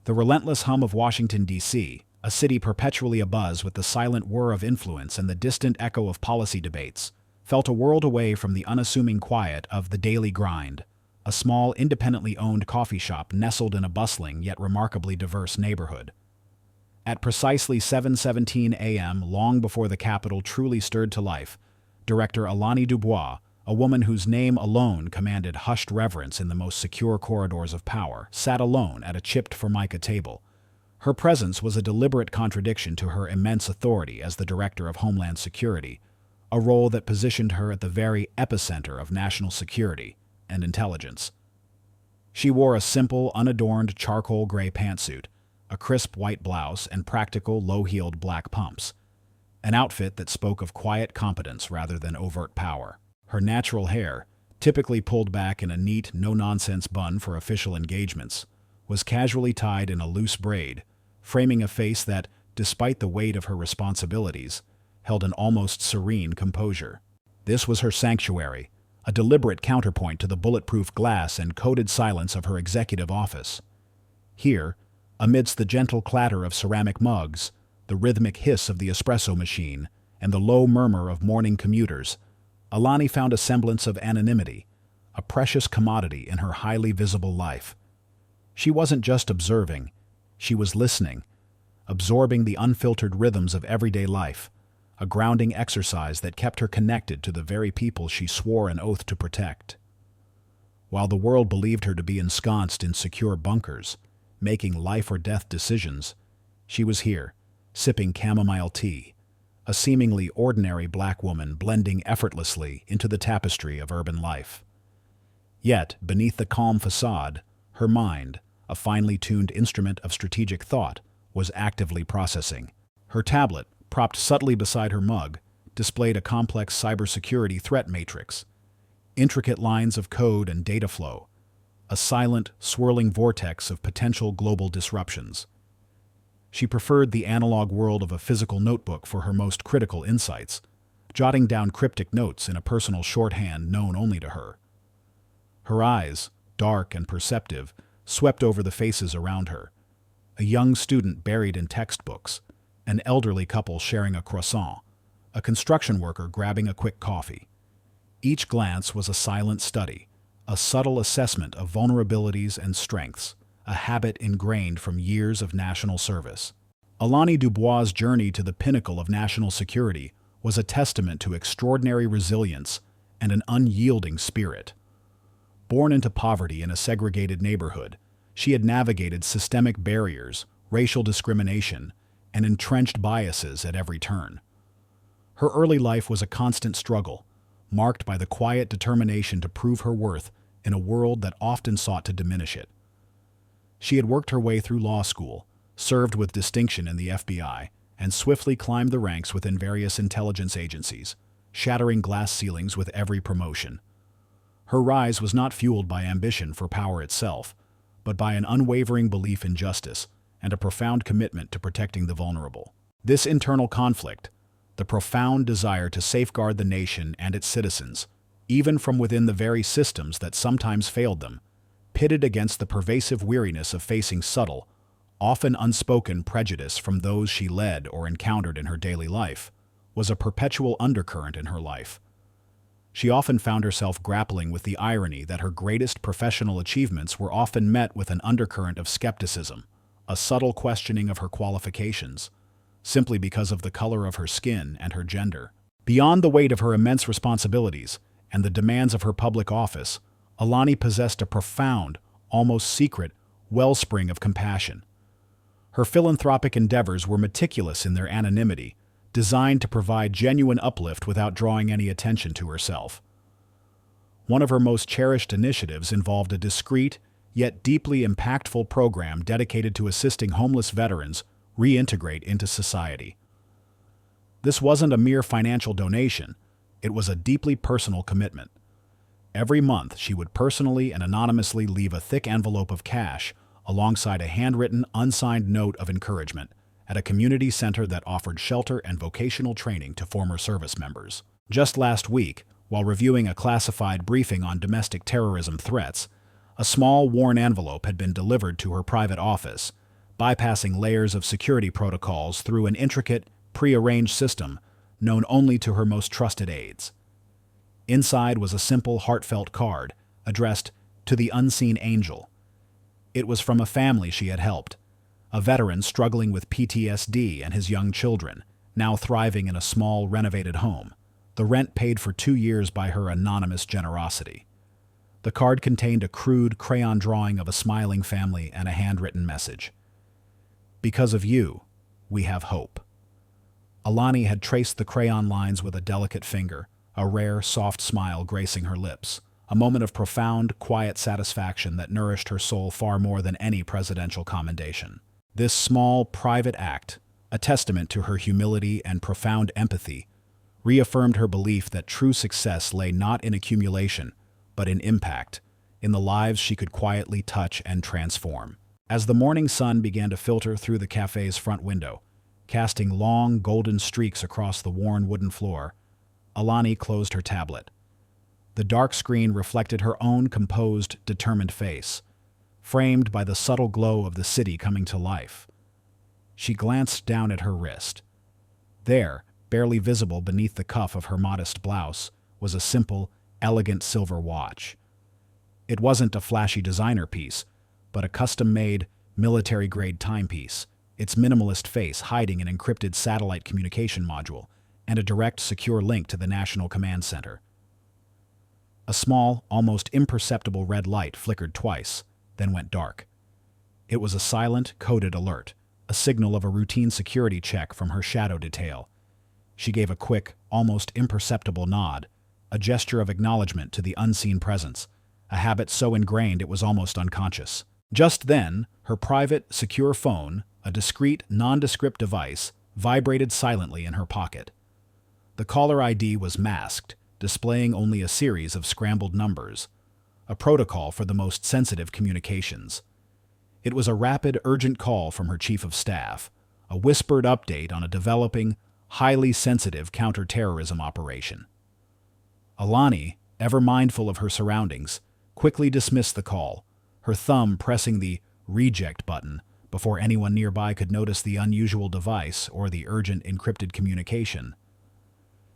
The relentless hum of Washington, D.C., a city perpetually abuzz with the silent whir of influence and the distant echo of policy debates, felt a world away from the unassuming quiet of the daily grind, a small, independently owned coffee shop nestled in a bustling yet remarkably diverse neighborhood. At precisely 7:17 a.m., long before the Capitol truly stirred to life, Director Alani Dubois, a woman whose name alone commanded hushed reverence in the most secure corridors of power, sat alone at a chipped formica table. Her presence was a deliberate contradiction to her immense authority as the Director of Homeland Security, a role that positioned her at the very epicenter of national security and intelligence. She wore a simple, unadorned charcoal gray pantsuit, a crisp white blouse, and practical, low-heeled black pumps, an outfit that spoke of quiet competence rather than overt power. Her natural hair, typically pulled back in a neat, no-nonsense bun for official engagements, was casually tied in a loose braid, framing a face that, despite the weight of her responsibilities, held an almost serene composure. This was her sanctuary, a deliberate counterpoint to the bulletproof glass and coded silence of her executive office. Here, amidst the gentle clatter of ceramic mugs, the rhythmic hiss of the espresso machine, and the low murmur of morning commuters, Alani found a semblance of anonymity, a precious commodity in her highly visible life. She wasn't just observing, she was listening, absorbing the unfiltered rhythms of everyday life, a grounding exercise that kept her connected to the very people she swore an oath to protect. While the world believed her to be ensconced in secure bunkers, making life-or-death decisions, she was here, sipping chamomile tea, a seemingly ordinary black woman blending effortlessly into the tapestry of urban life. Yet, beneath the calm facade, her mind, a finely tuned instrument of strategic thought, was actively processing. Her tablet, propped subtly beside her mug, displayed a complex cybersecurity threat matrix, intricate lines of code and data flow, a silent, swirling vortex of potential global disruptions. She preferred the analog world of a physical notebook for her most critical insights, jotting down cryptic notes in a personal shorthand known only to her. Her eyes, dark and perceptive, swept over the faces around her. A young student buried in textbooks, an elderly couple sharing a croissant, a construction worker grabbing a quick coffee. Each glance was a silent study, a subtle assessment of vulnerabilities and strengths, a habit ingrained from years of national service. Alani Dubois' journey to the pinnacle of national security was a testament to extraordinary resilience and an unyielding spirit. Born into poverty in a segregated neighborhood, she had navigated systemic barriers, racial discrimination, and entrenched biases at every turn. Her early life was a constant struggle, marked by the quiet determination to prove her worth in a world that often sought to diminish it. She had worked her way through law school, served with distinction in the FBI, and swiftly climbed the ranks within various intelligence agencies, shattering glass ceilings with every promotion. Her rise was not fueled by ambition for power itself, but by an unwavering belief in justice and a profound commitment to protecting the vulnerable. This internal conflict, the profound desire to safeguard the nation and its citizens, even from within the very systems that sometimes failed them, pitted against the pervasive weariness of facing subtle, often unspoken prejudice from those she led or encountered in her daily life, was a perpetual undercurrent in her life. She often found herself grappling with the irony that her greatest professional achievements were often met with an undercurrent of skepticism, a subtle questioning of her qualifications, simply because of the color of her skin and her gender. Beyond the weight of her immense responsibilities and the demands of her public office, Alani possessed a profound, almost secret, wellspring of compassion. Her philanthropic endeavors were meticulous in their anonymity, designed to provide genuine uplift without drawing any attention to herself. One of her most cherished initiatives involved a discreet, yet deeply impactful program dedicated to assisting homeless veterans reintegrate into society. This wasn't a mere financial donation, it was a deeply personal commitment. Every month, she would personally and anonymously leave a thick envelope of cash alongside a handwritten, unsigned note of encouragement at a community center that offered shelter and vocational training to former service members. Just last week, while reviewing a classified briefing on domestic terrorism threats, a small, worn envelope had been delivered to her private office, bypassing layers of security protocols through an intricate, pre-arranged system known only to her most trusted aides. Inside was a simple, heartfelt card addressed to the unseen angel. It was from a family she had helped, a veteran struggling with PTSD and his young children, now thriving in a small, renovated home, the rent paid for 2 years by her anonymous generosity. The card contained a crude crayon drawing of a smiling family and a handwritten message. "Because of you, we have hope." Alani had traced the crayon lines with a delicate finger, a rare, soft smile gracing her lips, a moment of profound, quiet satisfaction that nourished her soul far more than any presidential commendation. This small, private act, a testament to her humility and profound empathy, reaffirmed her belief that true success lay not in accumulation, but in impact, in the lives she could quietly touch and transform. As the morning sun began to filter through the cafe's front window, casting long, golden streaks across the worn wooden floor, Alani closed her tablet. The dark screen reflected her own composed, determined face, framed by the subtle glow of the city coming to life. She glanced down at her wrist. There, barely visible beneath the cuff of her modest blouse, was a simple, elegant silver watch. It wasn't a flashy designer piece, but a custom-made, military-grade timepiece, its minimalist face hiding an encrypted satellite communication module and a direct, secure link to the National Command Center. A small, almost imperceptible red light flickered twice, then went dark. It was a silent, coded alert, a signal of a routine security check from her shadow detail. She gave a quick, almost imperceptible nod, a gesture of acknowledgement to the unseen presence, a habit so ingrained it was almost unconscious. Just then, her private, secure phone, a discreet, nondescript device, vibrated silently in her pocket. The caller ID was masked, displaying only a series of scrambled numbers, a protocol for the most sensitive communications. It was a rapid, urgent call from her chief of staff, a whispered update on a developing, highly sensitive counter-terrorism operation. Alani, ever mindful of her surroundings, quickly dismissed the call, her thumb pressing the reject button before anyone nearby could notice the unusual device or the urgent encrypted communication.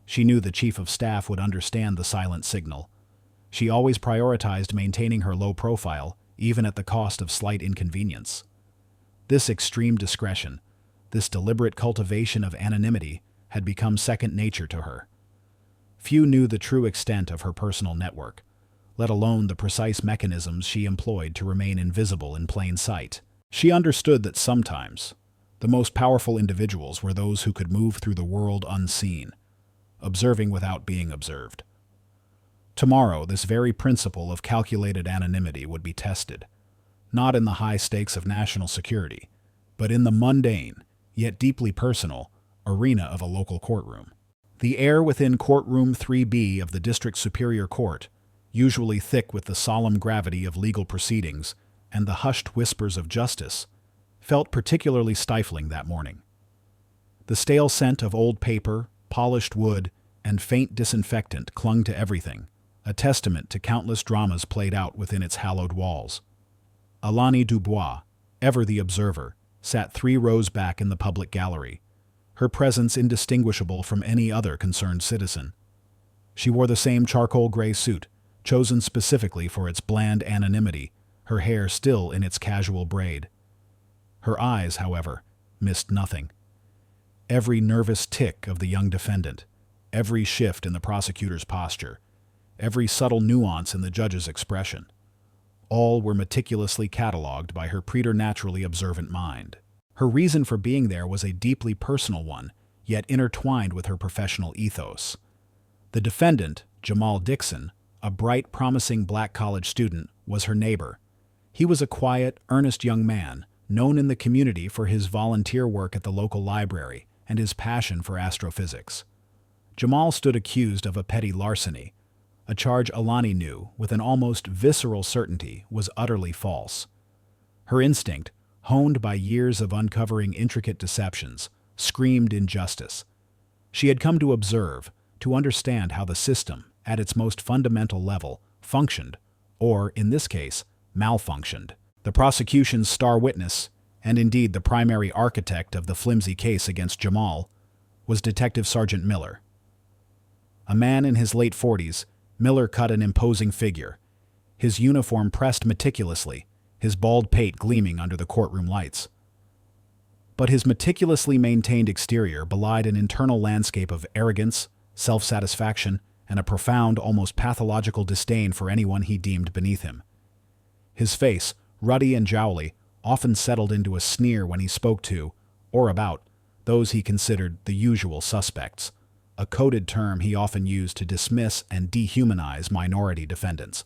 She knew the chief of staff would understand the silent signal. She always prioritized maintaining her low profile, even at the cost of slight inconvenience. This extreme discretion, this deliberate cultivation of anonymity, had become second nature to her. Few knew the true extent of her personal network, let alone the precise mechanisms she employed to remain invisible in plain sight. She understood that sometimes, the most powerful individuals were those who could move through the world unseen, observing without being observed. Tomorrow, this very principle of calculated anonymity would be tested, not in the high stakes of national security, but in the mundane, yet deeply personal, arena of a local courtroom. The air within Courtroom 3B of the District Superior Court, usually thick with the solemn gravity of legal proceedings and the hushed whispers of justice, felt particularly stifling that morning. The stale scent of old paper, polished wood, and faint disinfectant clung to everything, a testament to countless dramas played out within its hallowed walls. Alani Dubois, ever the observer, sat 3 rows back in the public gallery, her presence indistinguishable from any other concerned citizen. She wore the same charcoal gray suit, chosen specifically for its bland anonymity, her hair still in its casual braid. Her eyes, however, missed nothing. Every nervous tick of the young defendant, every shift in the prosecutor's posture, every subtle nuance in the judge's expression, all were meticulously catalogued by her preternaturally observant mind. Her reason for being there was a deeply personal one, yet intertwined with her professional ethos. The defendant, Jamal Dixon, a bright, promising black college student, was her neighbor. He was a quiet, earnest young man, known in the community for his volunteer work at the local library and his passion for astrophysics. Jamal stood accused of a petty larceny, a charge Alani knew, with an almost visceral certainty, was utterly false. Her instinct, honed by years of uncovering intricate deceptions, screamed injustice. She had come to observe, to understand how the system, at its most fundamental level, functioned, or, in this case, malfunctioned. The prosecution's star witness, and indeed the primary architect of the flimsy case against Jamal, was Detective Sergeant Miller. A man in his late 40s, Miller cut an imposing figure, his uniform pressed meticulously, his bald pate gleaming under the courtroom lights. But his meticulously maintained exterior belied an internal landscape of arrogance, self-satisfaction, and a profound, almost pathological disdain for anyone he deemed beneath him. His face, ruddy and jowly, often settled into a sneer when he spoke to, or about, those he considered the usual suspects, a coded term he often used to dismiss and dehumanize minority defendants.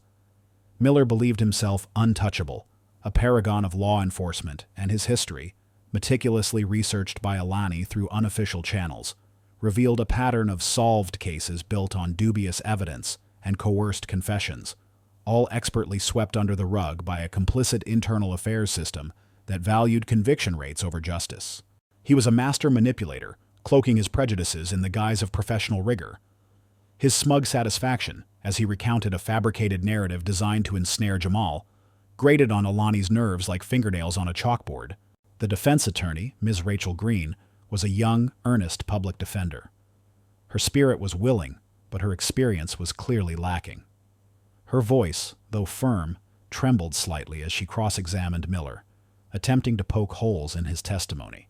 Miller believed himself untouchable, a paragon of law enforcement, and his history, meticulously researched by Alani through unofficial channels, revealed a pattern of solved cases built on dubious evidence and coerced confessions, all expertly swept under the rug by a complicit internal affairs system that valued conviction rates over justice. He was a master manipulator, cloaking his prejudices in the guise of professional rigor. His smug satisfaction, as he recounted a fabricated narrative designed to ensnare Jamal, grated on Alani's nerves like fingernails on a chalkboard. The defense attorney, Ms. Rachel Green, was a young, earnest public defender. Her spirit was willing, but her experience was clearly lacking. Her voice, though firm, trembled slightly as she cross-examined Miller, attempting to poke holes in his testimony.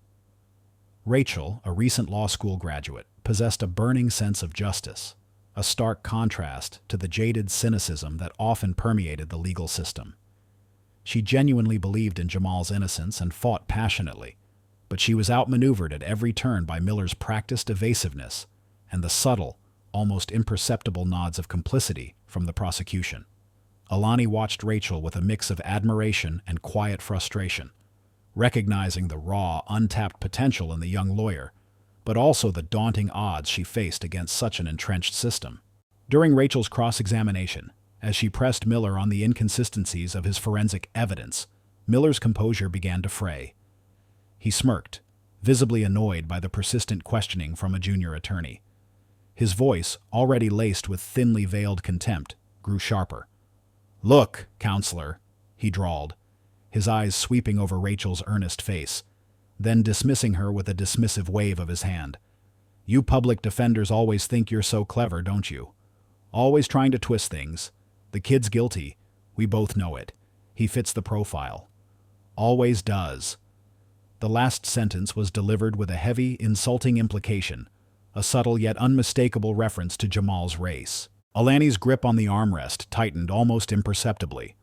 Rachel, a recent law school graduate, possessed a burning sense of justice, a stark contrast to the jaded cynicism that often permeated the legal system. She genuinely believed in Jamal's innocence and fought passionately, but she was outmaneuvered at every turn by Miller's practiced evasiveness and the subtle, almost imperceptible nods of complicity from the prosecution. Alani watched Rachel with a mix of admiration and quiet frustration, recognizing the raw, untapped potential in the young lawyer, but also the daunting odds she faced against such an entrenched system. During Rachel's cross-examination, as she pressed Miller on the inconsistencies of his forensic evidence, Miller's composure began to fray. He smirked, visibly annoyed by the persistent questioning from a junior attorney. His voice, already laced with thinly veiled contempt, grew sharper. "Look, counselor," he drawled, his eyes sweeping over Rachel's earnest face, then dismissing her with a dismissive wave of his hand. "You public defenders always think you're so clever, don't you? Always trying to twist things. The kid's guilty. We both know it. He fits the profile. Always does." The last sentence was delivered with a heavy, insulting implication, a subtle yet unmistakable reference to Jamal's race. Alani's grip on the armrest tightened almost imperceptibly.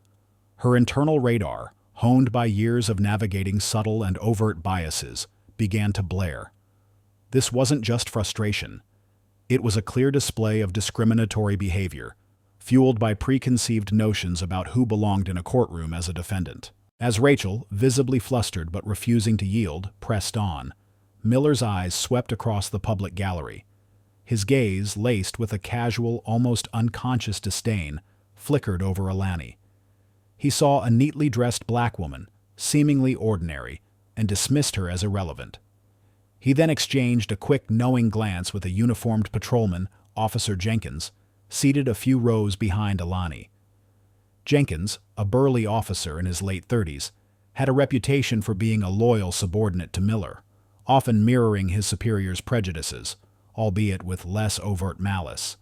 Her internal radar, honed by years of navigating subtle and overt biases, began to blare. This wasn't just frustration. It was a clear display of discriminatory behavior, fueled by preconceived notions about who belonged in a courtroom as a defendant. As Rachel, visibly flustered but refusing to yield, pressed on, Miller's eyes swept across the public gallery. His gaze, laced with a casual, almost unconscious disdain, flickered over Alani. He saw a neatly dressed black woman, seemingly ordinary, and dismissed her as irrelevant. He then exchanged a quick, knowing glance with a uniformed patrolman, Officer Jenkins, seated a few rows behind Alani. Jenkins, a burly officer in his late 30s, had a reputation for being a loyal subordinate to Miller, often mirroring his superior's prejudices, albeit with less overt malice.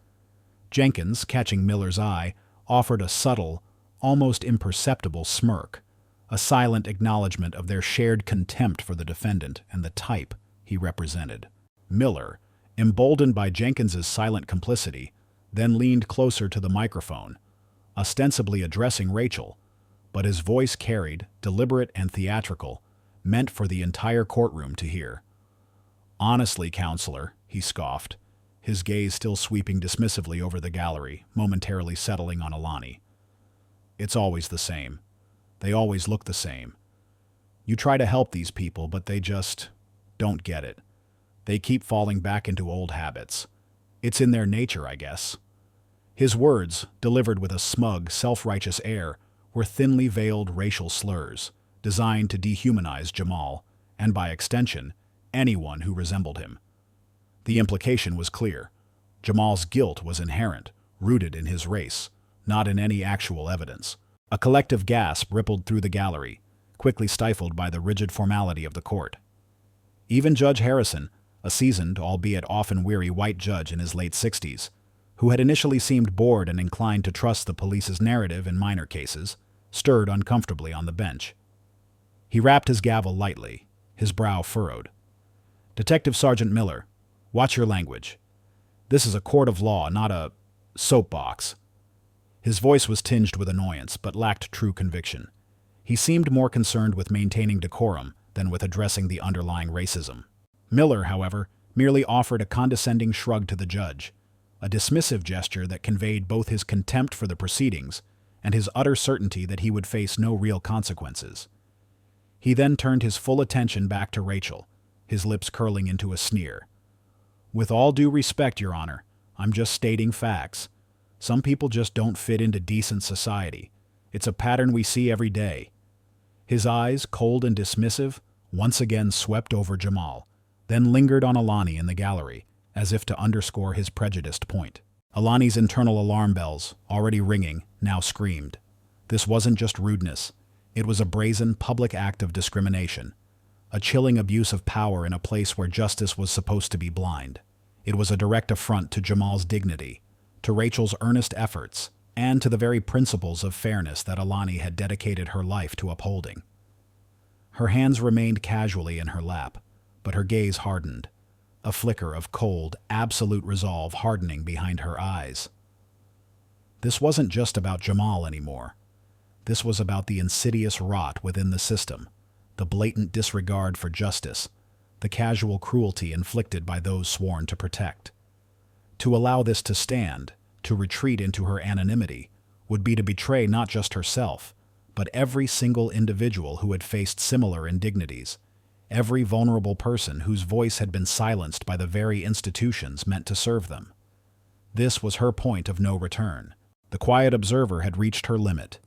Jenkins, catching Miller's eye, offered a subtle, almost imperceptible smirk, a silent acknowledgement of their shared contempt for the defendant and the type he represented. Miller, emboldened by Jenkins's silent complicity, then leaned closer to the microphone, ostensibly addressing Rachel, but his voice carried, deliberate and theatrical, meant for the entire courtroom to hear. "Honestly, counselor," he scoffed, his gaze still sweeping dismissively over the gallery, momentarily settling on Alani. "It's always the same. They always look the same. You try to help these people, but they just don't get it. They keep falling back into old habits. It's in their nature, I guess." His words, delivered with a smug, self-righteous air, were thinly veiled racial slurs, designed to dehumanize Jamal, and by extension, anyone who resembled him. The implication was clear. Jamal's guilt was inherent, rooted in his race, not in any actual evidence. A collective gasp rippled through the gallery, quickly stifled by the rigid formality of the court. Even Judge Harrison, a seasoned, albeit often weary white judge in his late 60s, who had initially seemed bored and inclined to trust the police's narrative in minor cases, stirred uncomfortably on the bench. He rapped his gavel lightly, his brow furrowed. "Detective Sergeant Miller, watch your language. This is a court of law, not a soapbox." His voice was tinged with annoyance, but lacked true conviction. He seemed more concerned with maintaining decorum than with addressing the underlying racism. Miller, however, merely offered a condescending shrug to the judge, a dismissive gesture that conveyed both his contempt for the proceedings and his utter certainty that he would face no real consequences. He then turned his full attention back to Rachel, his lips curling into a sneer. "With all due respect, Your Honor, I'm just stating facts. Some people just don't fit into decent society. It's a pattern we see every day." His eyes, cold and dismissive, once again swept over Jamal, then lingered on Alani in the gallery, as if to underscore his prejudiced point. Alani's internal alarm bells, already ringing, now screamed. This wasn't just rudeness. It was a brazen, public act of discrimination, a chilling abuse of power in a place where justice was supposed to be blind. It was a direct affront to Jamal's dignity, to Rachel's earnest efforts, and to the very principles of fairness that Alani had dedicated her life to upholding. Her hands remained casually in her lap, but her gaze hardened, a flicker of cold, absolute resolve hardening behind her eyes. This wasn't just about Jamal anymore. This was about the insidious rot within the system, the blatant disregard for justice, the casual cruelty inflicted by those sworn to protect. To allow this to stand, to retreat into her anonymity, would be to betray not just herself, but every single individual who had faced similar indignities, every vulnerable person whose voice had been silenced by the very institutions meant to serve them. This was her point of no return. The quiet observer had reached her limit.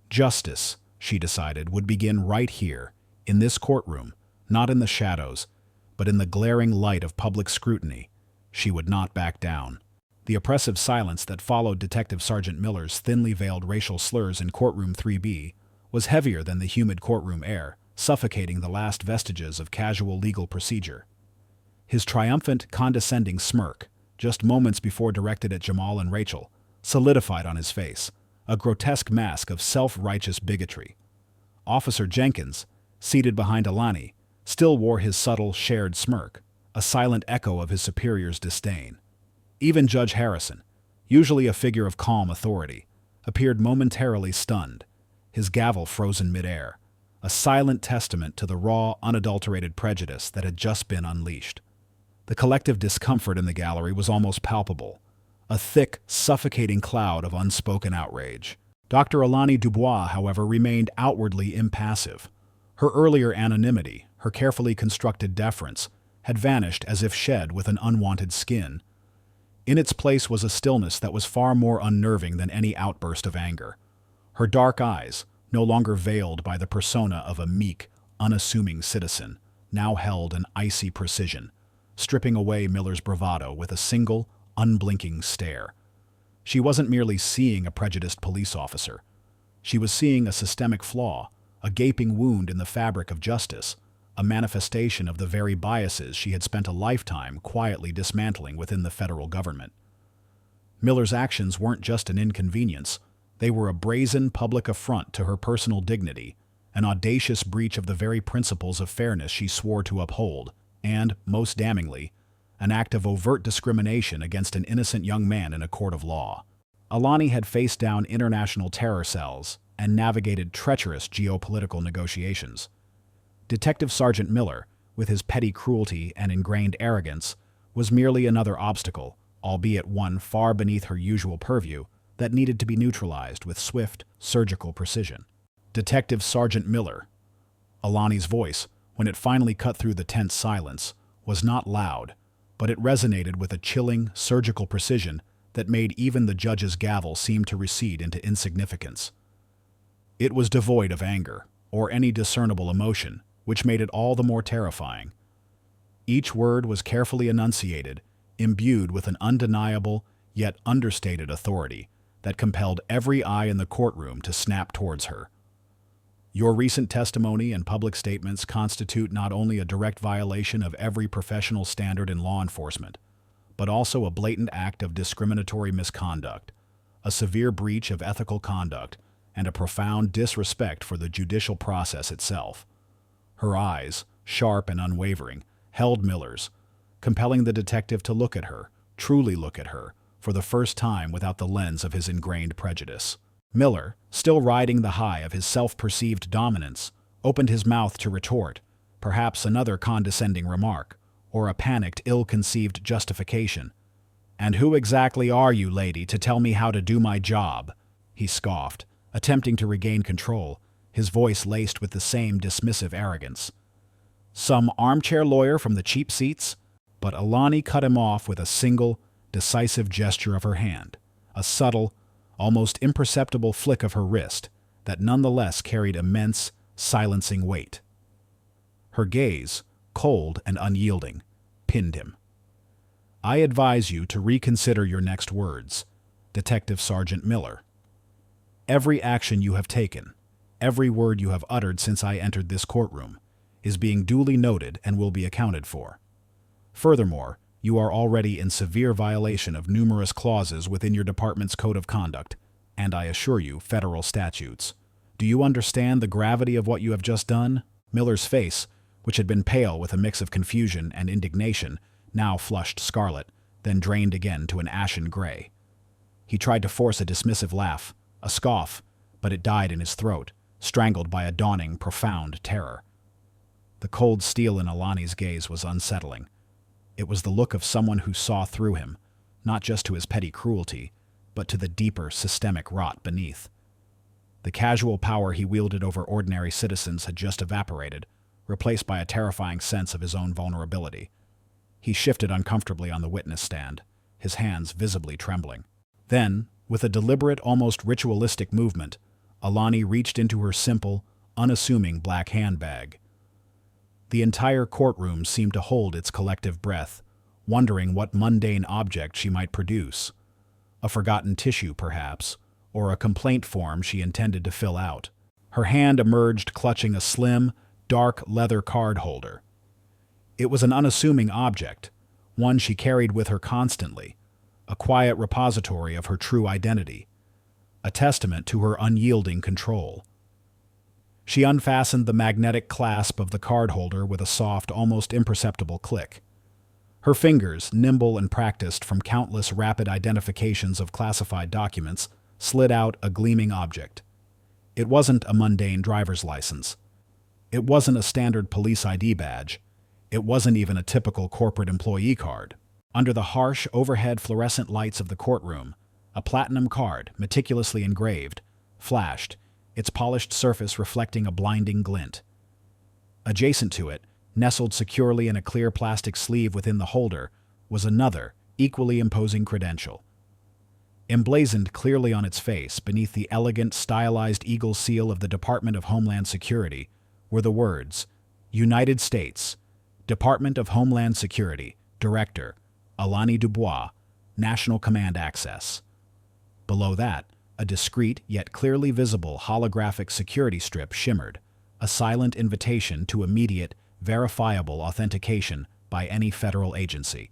Justice, she decided, would begin right here, in this courtroom, not in the shadows, but in the glaring light of public scrutiny. She would not back down. The oppressive silence that followed Detective Sergeant Miller's thinly veiled racial slurs in Courtroom 3B was heavier than the humid courtroom air, suffocating the last vestiges of casual legal procedure. His triumphant, condescending smirk, just moments before directed at Jamal and Rachel, solidified on his face, a grotesque mask of self-righteous bigotry. Officer Jenkins, seated behind Alani, still wore his subtle, shared smirk, a silent echo of his superior's disdain. Even Judge Harrison, usually a figure of calm authority, appeared momentarily stunned, his gavel frozen midair, a silent testament to the raw, unadulterated prejudice that had just been unleashed. The collective discomfort in the gallery was almost palpable, a thick, suffocating cloud of unspoken outrage. Dr. Alani Dubois, however, remained outwardly impassive. Her earlier anonymity, her carefully constructed deference, had vanished as if shed with an unwanted skin. In its place was a stillness that was far more unnerving than any outburst of anger. Her dark eyes, no longer veiled by the persona of a meek, unassuming citizen, now held an icy precision, stripping away Miller's bravado with a single, unblinking stare. She wasn't merely seeing a prejudiced police officer. She was seeing a systemic flaw, a gaping wound in the fabric of justice, a manifestation of the very biases she had spent a lifetime quietly dismantling within the federal government. Miller's actions weren't just an inconvenience. They were a brazen public affront to her personal dignity, an audacious breach of the very principles of fairness she swore to uphold, and, most damningly, an act of overt discrimination against an innocent young man in a court of law. Alani had faced down international terror cells and navigated treacherous geopolitical negotiations. Detective Sergeant Miller, with his petty cruelty and ingrained arrogance, was merely another obstacle, albeit one far beneath her usual purview, that needed to be neutralized with swift, surgical precision. Detective Sergeant Miller. Alani's voice, when it finally cut through the tense silence, was not loud, but it resonated with a chilling, surgical precision that made even the judge's gavel seem to recede into insignificance. It was devoid of anger, or any discernible emotion, which made it all the more terrifying. Each word was carefully enunciated, imbued with an undeniable, yet understated authority that compelled every eye in the courtroom to snap towards her. Your recent testimony and public statements constitute not only a direct violation of every professional standard in law enforcement, but also a blatant act of discriminatory misconduct, a severe breach of ethical conduct, and a profound disrespect for the judicial process itself. Her eyes, sharp and unwavering, held Miller's, compelling the detective to look at her, truly look at her, for the first time without the lens of his ingrained prejudice. Miller, still riding the high of his self-perceived dominance, opened his mouth to retort, perhaps another condescending remark, or a panicked, ill-conceived justification. "And who exactly are you, lady, to tell me how to do my job?" he scoffed, attempting to regain control, his voice laced with the same dismissive arrogance. "Some armchair lawyer from the cheap seats?" But Alani cut him off with a single, decisive gesture of her hand, a subtle, almost imperceptible flick of her wrist that nonetheless carried immense, silencing weight. Her gaze, cold and unyielding, pinned him. "I advise you to reconsider your next words, Detective Sergeant Miller. Every action you have taken, every word you have uttered since I entered this courtroom, is being duly noted and will be accounted for. Furthermore, you are already in severe violation of numerous clauses within your department's code of conduct, and I assure you, federal statutes. Do you understand the gravity of what you have just done?" Miller's face, which had been pale with a mix of confusion and indignation, now flushed scarlet, then drained again to an ashen gray. He tried to force a dismissive laugh, a scoff, but it died in his throat, strangled by a dawning, profound terror. The cold steel in Alani's gaze was unsettling. It was the look of someone who saw through him, not just to his petty cruelty, but to the deeper systemic rot beneath. The casual power he wielded over ordinary citizens had just evaporated, replaced by a terrifying sense of his own vulnerability. He shifted uncomfortably on the witness stand, his hands visibly trembling. Then, with a deliberate, almost ritualistic movement, Alani reached into her simple, unassuming black handbag. The entire courtroom seemed to hold its collective breath, wondering what mundane object she might produce. A forgotten tissue, perhaps, or a complaint form she intended to fill out. Her hand emerged clutching a slim, dark leather card holder. It was an unassuming object, one she carried with her constantly, a quiet repository of her true identity, a testament to her unyielding control. She unfastened the magnetic clasp of the card holder with a soft, almost imperceptible click. Her fingers, nimble and practiced from countless rapid identifications of classified documents, slid out a gleaming object. It wasn't a mundane driver's license. It wasn't a standard police ID badge. It wasn't even a typical corporate employee card. Under the harsh, overhead fluorescent lights of the courtroom, a platinum card, meticulously engraved, flashed, its polished surface reflecting a blinding glint. Adjacent to it, nestled securely in a clear plastic sleeve within the holder, was another, equally imposing credential. Emblazoned clearly on its face, beneath the elegant, stylized eagle seal of the Department of Homeland Security, were the words, "United States, Department of Homeland Security, Director, Alani Dubois, National Command Access." Below that, a discreet yet clearly visible holographic security strip shimmered, a silent invitation to immediate, verifiable authentication by any federal agency.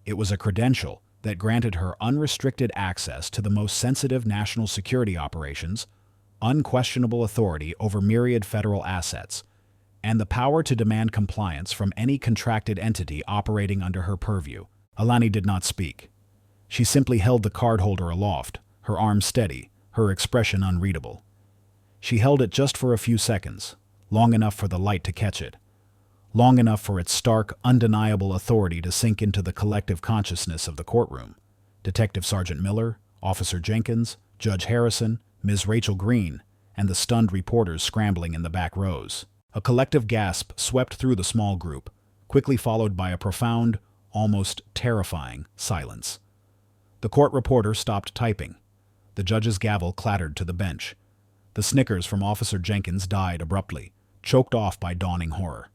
It was a credential that granted her unrestricted access to the most sensitive national security operations, unquestionable authority over myriad federal assets, and the power to demand compliance from any contracted entity operating under her purview. Alani did not speak. She simply held the card holder aloft, her arm steady, her expression unreadable. She held it just for a few seconds, long enough for the light to catch it, long enough for its stark, undeniable authority to sink into the collective consciousness of the courtroom. Detective Sergeant Miller, Officer Jenkins, Judge Harrison, Ms. Rachel Green, and the stunned reporters scrambling in the back rows. A collective gasp swept through the small group, quickly followed by a profound, almost terrifying silence. The court reporter stopped typing. The judge's gavel clattered to the bench. The snickers from Officer Jenkins died abruptly, choked off by dawning horror.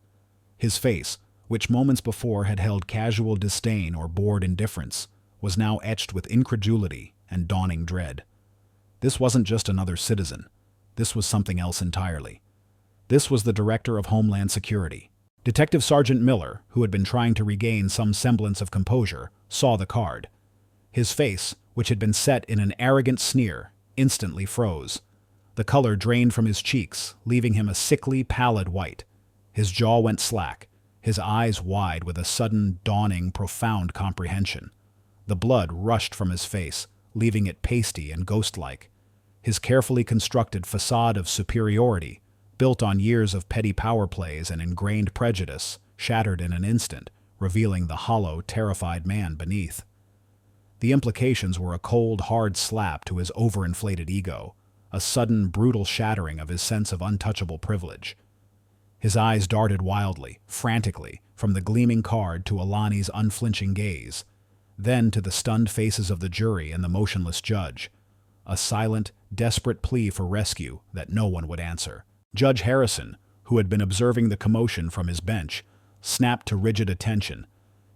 His face, which moments before had held casual disdain or bored indifference, was now etched with incredulity and dawning dread. This wasn't just another citizen. this was something else entirely. This was the Director of Homeland Security. Detective Sergeant Miller, who had been trying to regain some semblance of composure, saw the card. His face, which had been set in an arrogant sneer, instantly froze. The color drained from his cheeks, leaving him a sickly, pallid white. His jaw went slack, his eyes wide with a sudden, dawning, profound comprehension. The blood rushed from his face, leaving it pasty and ghost-like. His carefully constructed facade of superiority, built on years of petty power plays and ingrained prejudice, shattered in an instant, revealing the hollow, terrified man beneath. The implications were a cold, hard slap to his overinflated ego, a sudden, brutal shattering of his sense of untouchable privilege. His eyes darted wildly, frantically, from the gleaming card to Alani's unflinching gaze, then to the stunned faces of the jury and the motionless judge, a silent, desperate plea for rescue that no one would answer. Judge Harrison, who had been observing the commotion from his bench, snapped to rigid attention,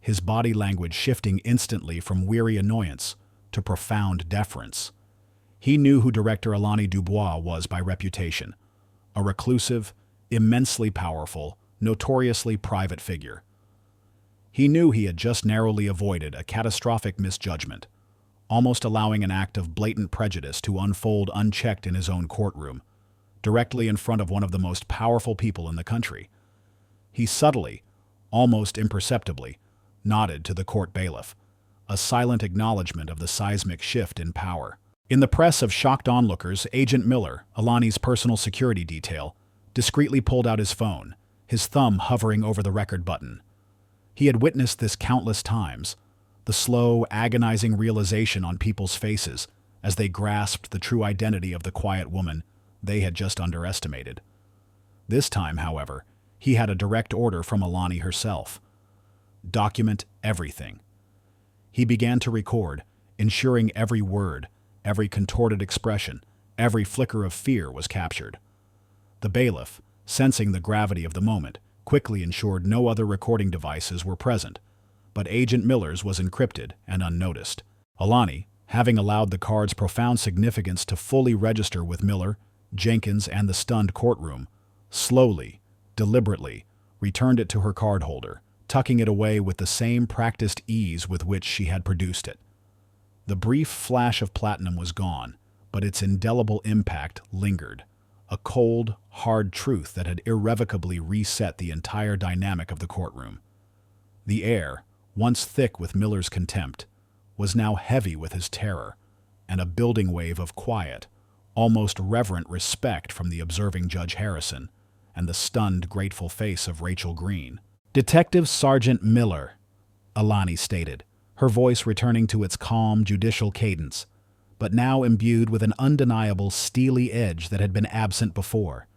his body language shifting instantly from weary annoyance to profound deference. He knew who Director Alani Dubois was by reputation, a reclusive, immensely powerful, notoriously private figure. He knew he had just narrowly avoided a catastrophic misjudgment, almost allowing an act of blatant prejudice to unfold unchecked in his own courtroom, directly in front of one of the most powerful people in the country. He subtly, almost imperceptibly, nodded to the court bailiff, a silent acknowledgement of the seismic shift in power. In the press of shocked onlookers, Agent Miller, Alani's personal security detail, discreetly pulled out his phone, his thumb hovering over the record button. He had witnessed this countless times, the slow, agonizing realization on people's faces as they grasped the true identity of the quiet woman they had just underestimated. This time, however, he had a direct order from Alani herself. Document everything. He began to record, ensuring every word, every contorted expression, every flicker of fear was captured. The bailiff, sensing the gravity of the moment, quickly ensured no other recording devices were present, but Agent Miller's was encrypted and unnoticed. Alani, having allowed the card's profound significance to fully register with Miller, Jenkins, and the stunned courtroom, slowly, deliberately, returned it to her cardholder, tucking it away with the same practiced ease with which she had produced it. The brief flash of platinum was gone, but its indelible impact lingered, a cold, hard truth that had irrevocably reset the entire dynamic of the courtroom. The air, once thick with Miller's contempt, was now heavy with his terror, and a building wave of quiet, almost reverent respect from the observing Judge Harrison and the stunned, grateful face of Rachel Green. "Detective Sergeant Miller," Alani stated, her voice returning to its calm, judicial cadence, but now imbued with an undeniable, steely edge that had been absent before.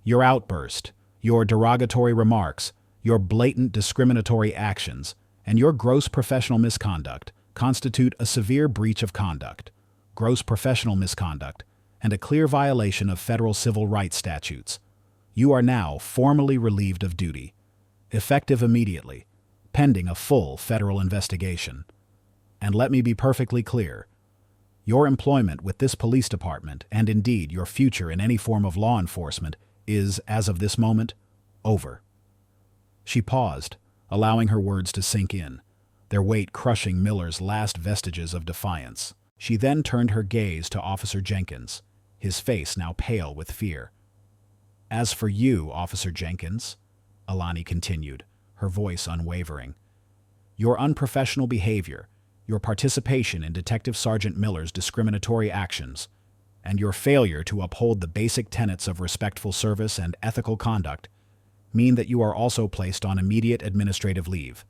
"Your outburst, your derogatory remarks, your blatant discriminatory actions, and your gross professional misconduct constitute a severe breach of conduct, gross professional misconduct, and a clear violation of federal civil rights statutes. You are now formally relieved of duty, effective immediately, pending a full federal investigation. And let me be perfectly clear, your employment with this police department, and indeed your future in any form of law enforcement, is, as of this moment, over." She paused, allowing her words to sink in, their weight crushing Miller's last vestiges of defiance. She then turned her gaze to Officer Jenkins, his face now pale with fear. "As for you, Officer Jenkins," Alani continued, her voice unwavering, "your unprofessional behavior, your participation in Detective Sergeant Miller's discriminatory actions, and your failure to uphold the basic tenets of respectful service and ethical conduct mean that you are also placed on immediate administrative leave,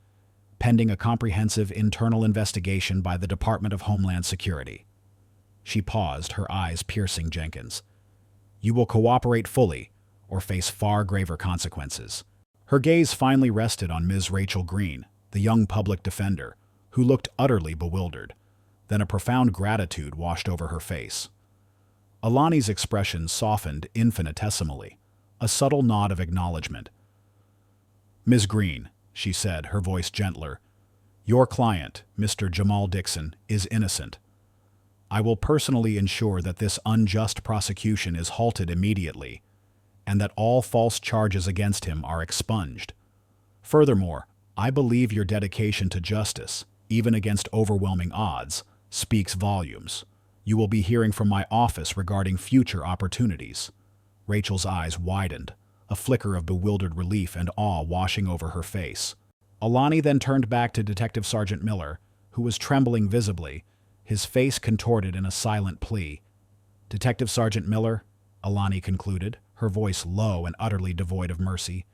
pending a comprehensive internal investigation by the Department of Homeland Security." She paused, her eyes piercing Jenkins. "You will cooperate fully, or face far graver consequences." Her gaze finally rested on Ms. Rachel Green, the young public defender, who looked utterly bewildered. Then a profound gratitude washed over her face. Alani's expression softened infinitesimally, a subtle nod of acknowledgement. "Ms. Green," she said, her voice gentler, "your client, Mr. Jamal Dixon, is innocent." I will personally ensure that this unjust prosecution is halted immediately, and that all false charges against him are expunged. Furthermore, I believe your dedication to justice, even against overwhelming odds, speaks volumes. You will be hearing from my office regarding future opportunities." Rachel's eyes widened, a flicker of bewildered relief and awe washing over her face. Alani then turned back to Detective Sergeant Miller, who was trembling visibly, his face contorted in a silent plea. "Detective Sergeant Miller," Alani concluded, her voice low and utterly devoid of mercy,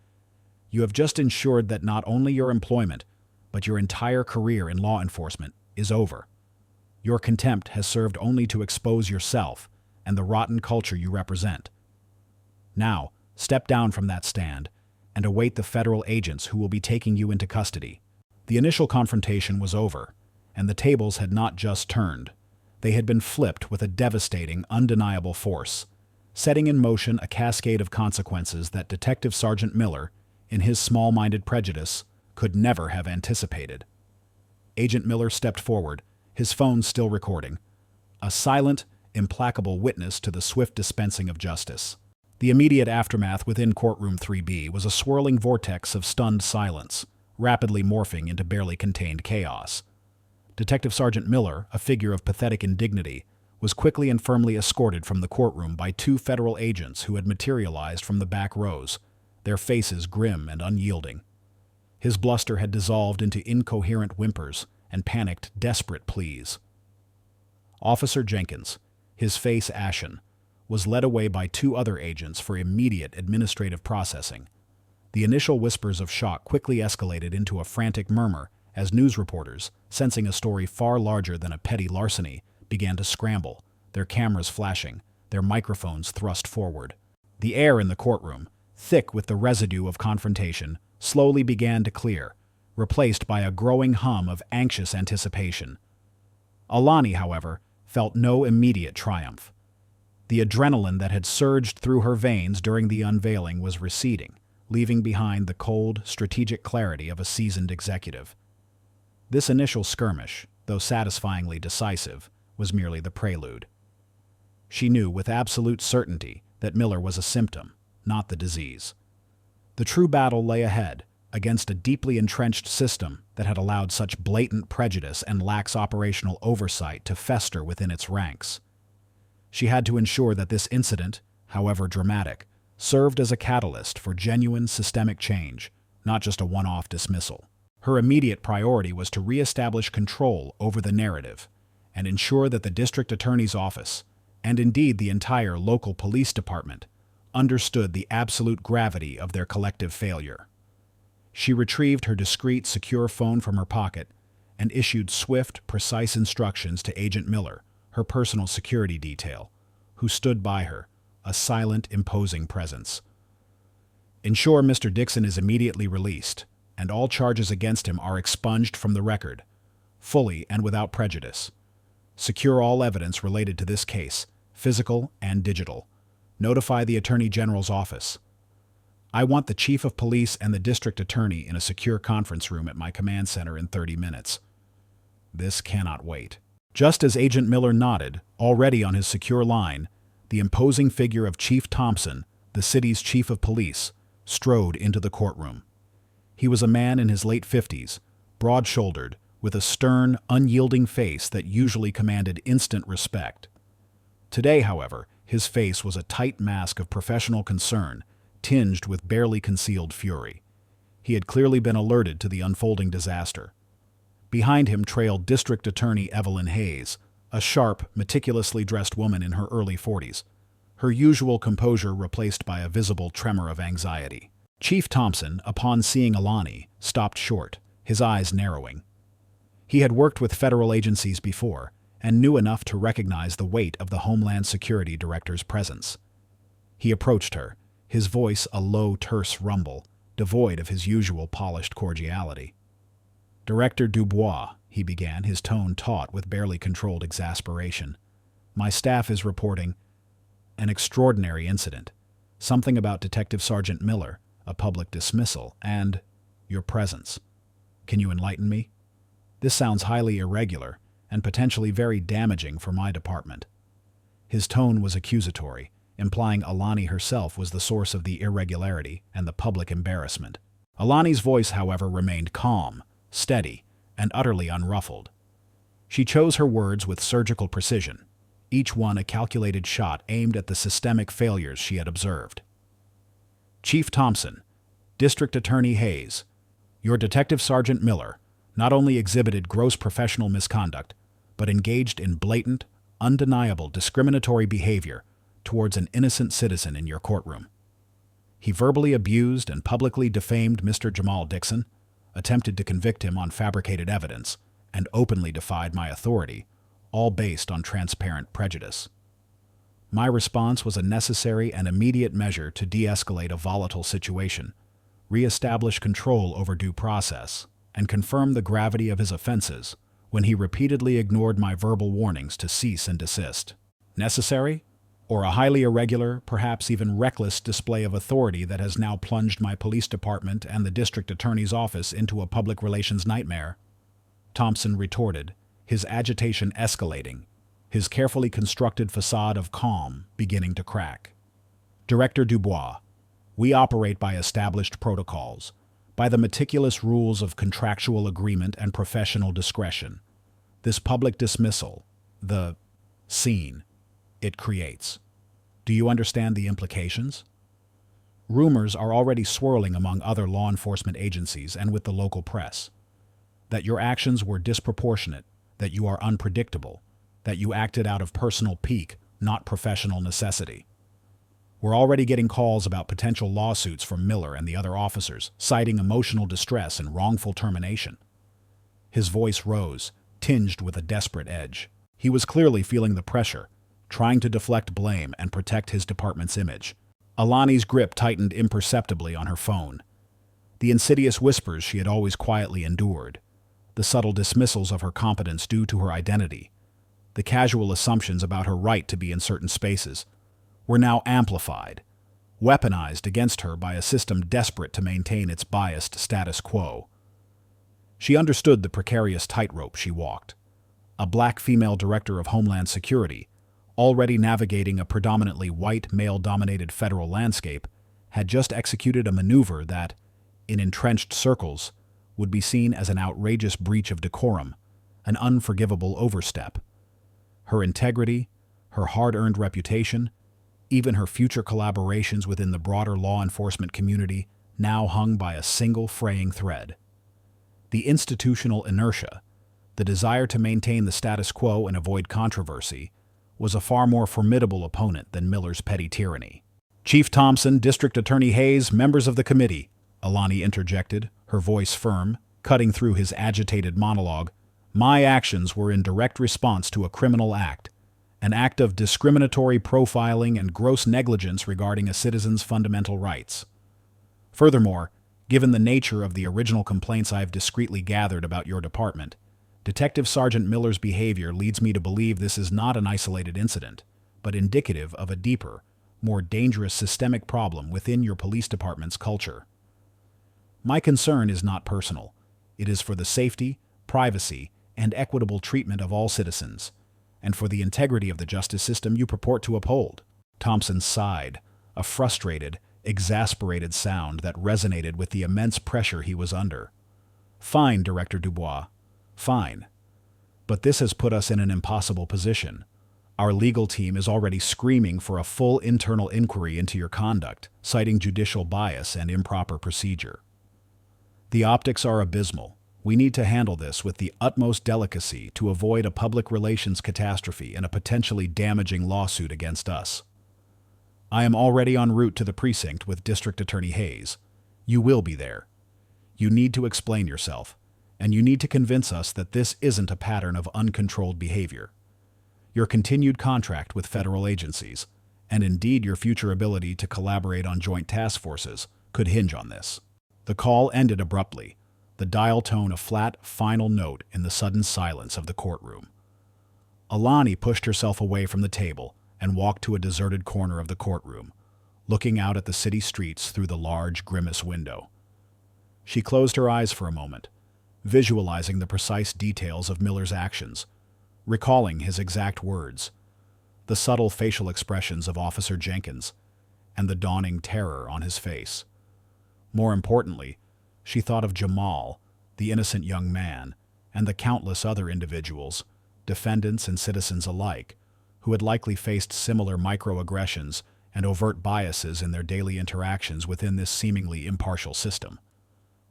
"you have just ensured that not only your employment, but your entire career in law enforcement is over. Your contempt has served only to expose yourself and the rotten culture you represent. Now, step down from that stand and await the federal agents who will be taking you into custody." The initial confrontation was over, and the tables had not just turned. They had been flipped with a devastating, undeniable force, setting in motion a cascade of consequences that Detective Sergeant Miller, in his small-minded prejudice, could never have anticipated. Agent Miller stepped forward, his phone still recording, a silent, implacable witness to the swift dispensing of justice. The immediate aftermath within Courtroom 3B was a swirling vortex of stunned silence, rapidly morphing into barely contained chaos. Detective Sergeant Miller, a figure of pathetic indignity, was quickly and firmly escorted from the courtroom by two federal agents who had materialized from the back rows, their faces grim and unyielding. His bluster had dissolved into incoherent whimpers and panicked, desperate pleas. Officer Jenkins, his face ashen, was led away by two other agents for immediate administrative processing. The initial whispers of shock quickly escalated into a frantic murmur as news reporters, sensing a story far larger than a petty larceny, began to scramble, their cameras flashing, their microphones thrust forward. The air in the courtroom, thick with the residue of confrontation, slowly began to clear, replaced by a growing hum of anxious anticipation. Alani, however, felt no immediate triumph. The adrenaline that had surged through her veins during the unveiling was receding, leaving behind the cold, strategic clarity of a seasoned executive. This initial skirmish, though satisfyingly decisive, was merely the prelude. She knew with absolute certainty that Miller was a symptom, not the disease. The true battle lay ahead, against a deeply entrenched system that had allowed such blatant prejudice and lax operational oversight to fester within its ranks. She had to ensure that this incident, however dramatic, served as a catalyst for genuine systemic change, not just a one-off dismissal. Her immediate priority was to re-establish control over the narrative and ensure that the district attorney's office, and indeed the entire local police department, understood the absolute gravity of their collective failure. She retrieved her discreet, secure phone from her pocket and issued swift, precise instructions to Agent Miller, her personal security detail, who stood by her, a silent, imposing presence. "Ensure Mr. Dixon is immediately released, and all charges against him are expunged from the record, fully and without prejudice. Secure all evidence related to this case, physical and digital. Notify the Attorney General's office. I want the Chief of Police and the District Attorney in a secure conference room at my command center in 30 minutes. This cannot wait." Just as Agent Miller nodded, already on his secure line, the imposing figure of Chief Thompson, the city's chief of police, strode into the courtroom. He was a man in his late 50s, broad-shouldered, with a stern, unyielding face that usually commanded instant respect. Today, however, his face was a tight mask of professional concern, tinged with barely concealed fury. He had clearly been alerted to the unfolding disaster. Behind him trailed District Attorney Evelyn Hayes, a sharp, meticulously dressed woman in her early 40s, her usual composure replaced by a visible tremor of anxiety. Chief Thompson, upon seeing Alani, stopped short, his eyes narrowing. He had worked with federal agencies before and knew enough to recognize the weight of the Homeland Security Director's presence. He approached her, his voice a low, terse rumble, devoid of his usual polished cordiality. "Director Dubois," he began, his tone taut with barely controlled exasperation, "my staff is reporting an extraordinary incident, something about Detective Sergeant Miller, a public dismissal, and your presence. Can you enlighten me? This sounds highly irregular, and potentially very damaging for my department. His tone was accusatory, implying Alani herself was the source of the irregularity and the public embarrassment. Alani's voice, however, remained calm, steady, and utterly unruffled. She chose her words with surgical precision, each one a calculated shot aimed at the systemic failures she had observed. Chief Thompson, District Attorney Hayes, your Detective Sergeant Miller not only exhibited gross professional misconduct, but engaged in blatant, undeniable discriminatory behavior towards an innocent citizen in your courtroom. He verbally abused and publicly defamed Mr. Jamal Dixon, attempted to convict him on fabricated evidence, and openly defied my authority, all based on transparent prejudice. My response was a necessary and immediate measure to de-escalate a volatile situation, re-establish control over due process, and confirm the gravity of his offenses when he repeatedly ignored my verbal warnings to cease and desist. Necessary? Or a highly irregular, perhaps even reckless display of authority that has now plunged my police department and the district attorney's office into a public relations nightmare? Thompson retorted, his agitation escalating, his carefully constructed facade of calm beginning to crack. Director Dubois, we operate by established protocols, by the meticulous rules of contractual agreement and professional discretion. This public dismissal, the scene it creates. Do you understand the implications? Rumors are already swirling among other law enforcement agencies and with the local press that your actions were disproportionate, that you are unpredictable, that you acted out of personal pique, not professional necessity. We're already getting calls about potential lawsuits from Miller and the other officers, citing emotional distress and wrongful termination. His voice rose, tinged with a desperate edge. He was clearly feeling the pressure, trying to deflect blame and protect his department's image. Alani's grip tightened imperceptibly on her phone. The insidious whispers she had always quietly endured, the subtle dismissals of her competence due to her identity, the casual assumptions about her right to be in certain spaces, were now amplified, weaponized against her by a system desperate to maintain its biased status quo. She understood the precarious tightrope she walked. A black female director of Homeland Security, already navigating a predominantly white, male-dominated federal landscape, had just executed a maneuver that, in entrenched circles, would be seen as an outrageous breach of decorum, an unforgivable overstep. Her integrity, her hard-earned reputation, even her future collaborations within the broader law enforcement community now hung by a single fraying thread. The institutional inertia, the desire to maintain the status quo and avoid controversy, was a far more formidable opponent than Miller's petty tyranny. Chief Thompson, District Attorney Hayes, members of the committee, Alani interjected, her voice firm, cutting through his agitated monologue. My actions were in direct response to a criminal act, an act of discriminatory profiling and gross negligence regarding a citizen's fundamental rights. Furthermore, given the nature of the original complaints I have discreetly gathered about your department, Detective Sergeant Miller's behavior leads me to believe this is not an isolated incident, but indicative of a deeper, more dangerous systemic problem within your police department's culture. My concern is not personal. It is for the safety, privacy, and equitable treatment of all citizens, and for the integrity of the justice system you purport to uphold. Thompson sighed, a frustrated, exasperated sound that resonated with the immense pressure he was under. Fine, Director Dubois. Fine. But this has put us in an impossible position. Our legal team is already screaming for a full internal inquiry into your conduct, citing judicial bias and improper procedure. The optics are abysmal. We need to handle this with the utmost delicacy to avoid a public relations catastrophe and a potentially damaging lawsuit against us. I am already en route to the precinct with District Attorney Hayes. You will be there. You need to explain yourself, and you need to convince us that this isn't a pattern of uncontrolled behavior. Your continued contract with federal agencies, and indeed your future ability to collaborate on joint task forces, could hinge on this. The call ended abruptly, the dial tone a flat, final note in the sudden silence of the courtroom. Alani pushed herself away from the table and walked to a deserted corner of the courtroom, looking out at the city streets through the large, grimace window. She closed her eyes for a moment, visualizing the precise details of Miller's actions, recalling his exact words, the subtle facial expressions of Officer Jenkins, and the dawning terror on his face. More importantly, she thought of Jamal, the innocent young man, and the countless other individuals, defendants and citizens alike, who had likely faced similar microaggressions and overt biases in their daily interactions within this seemingly impartial system.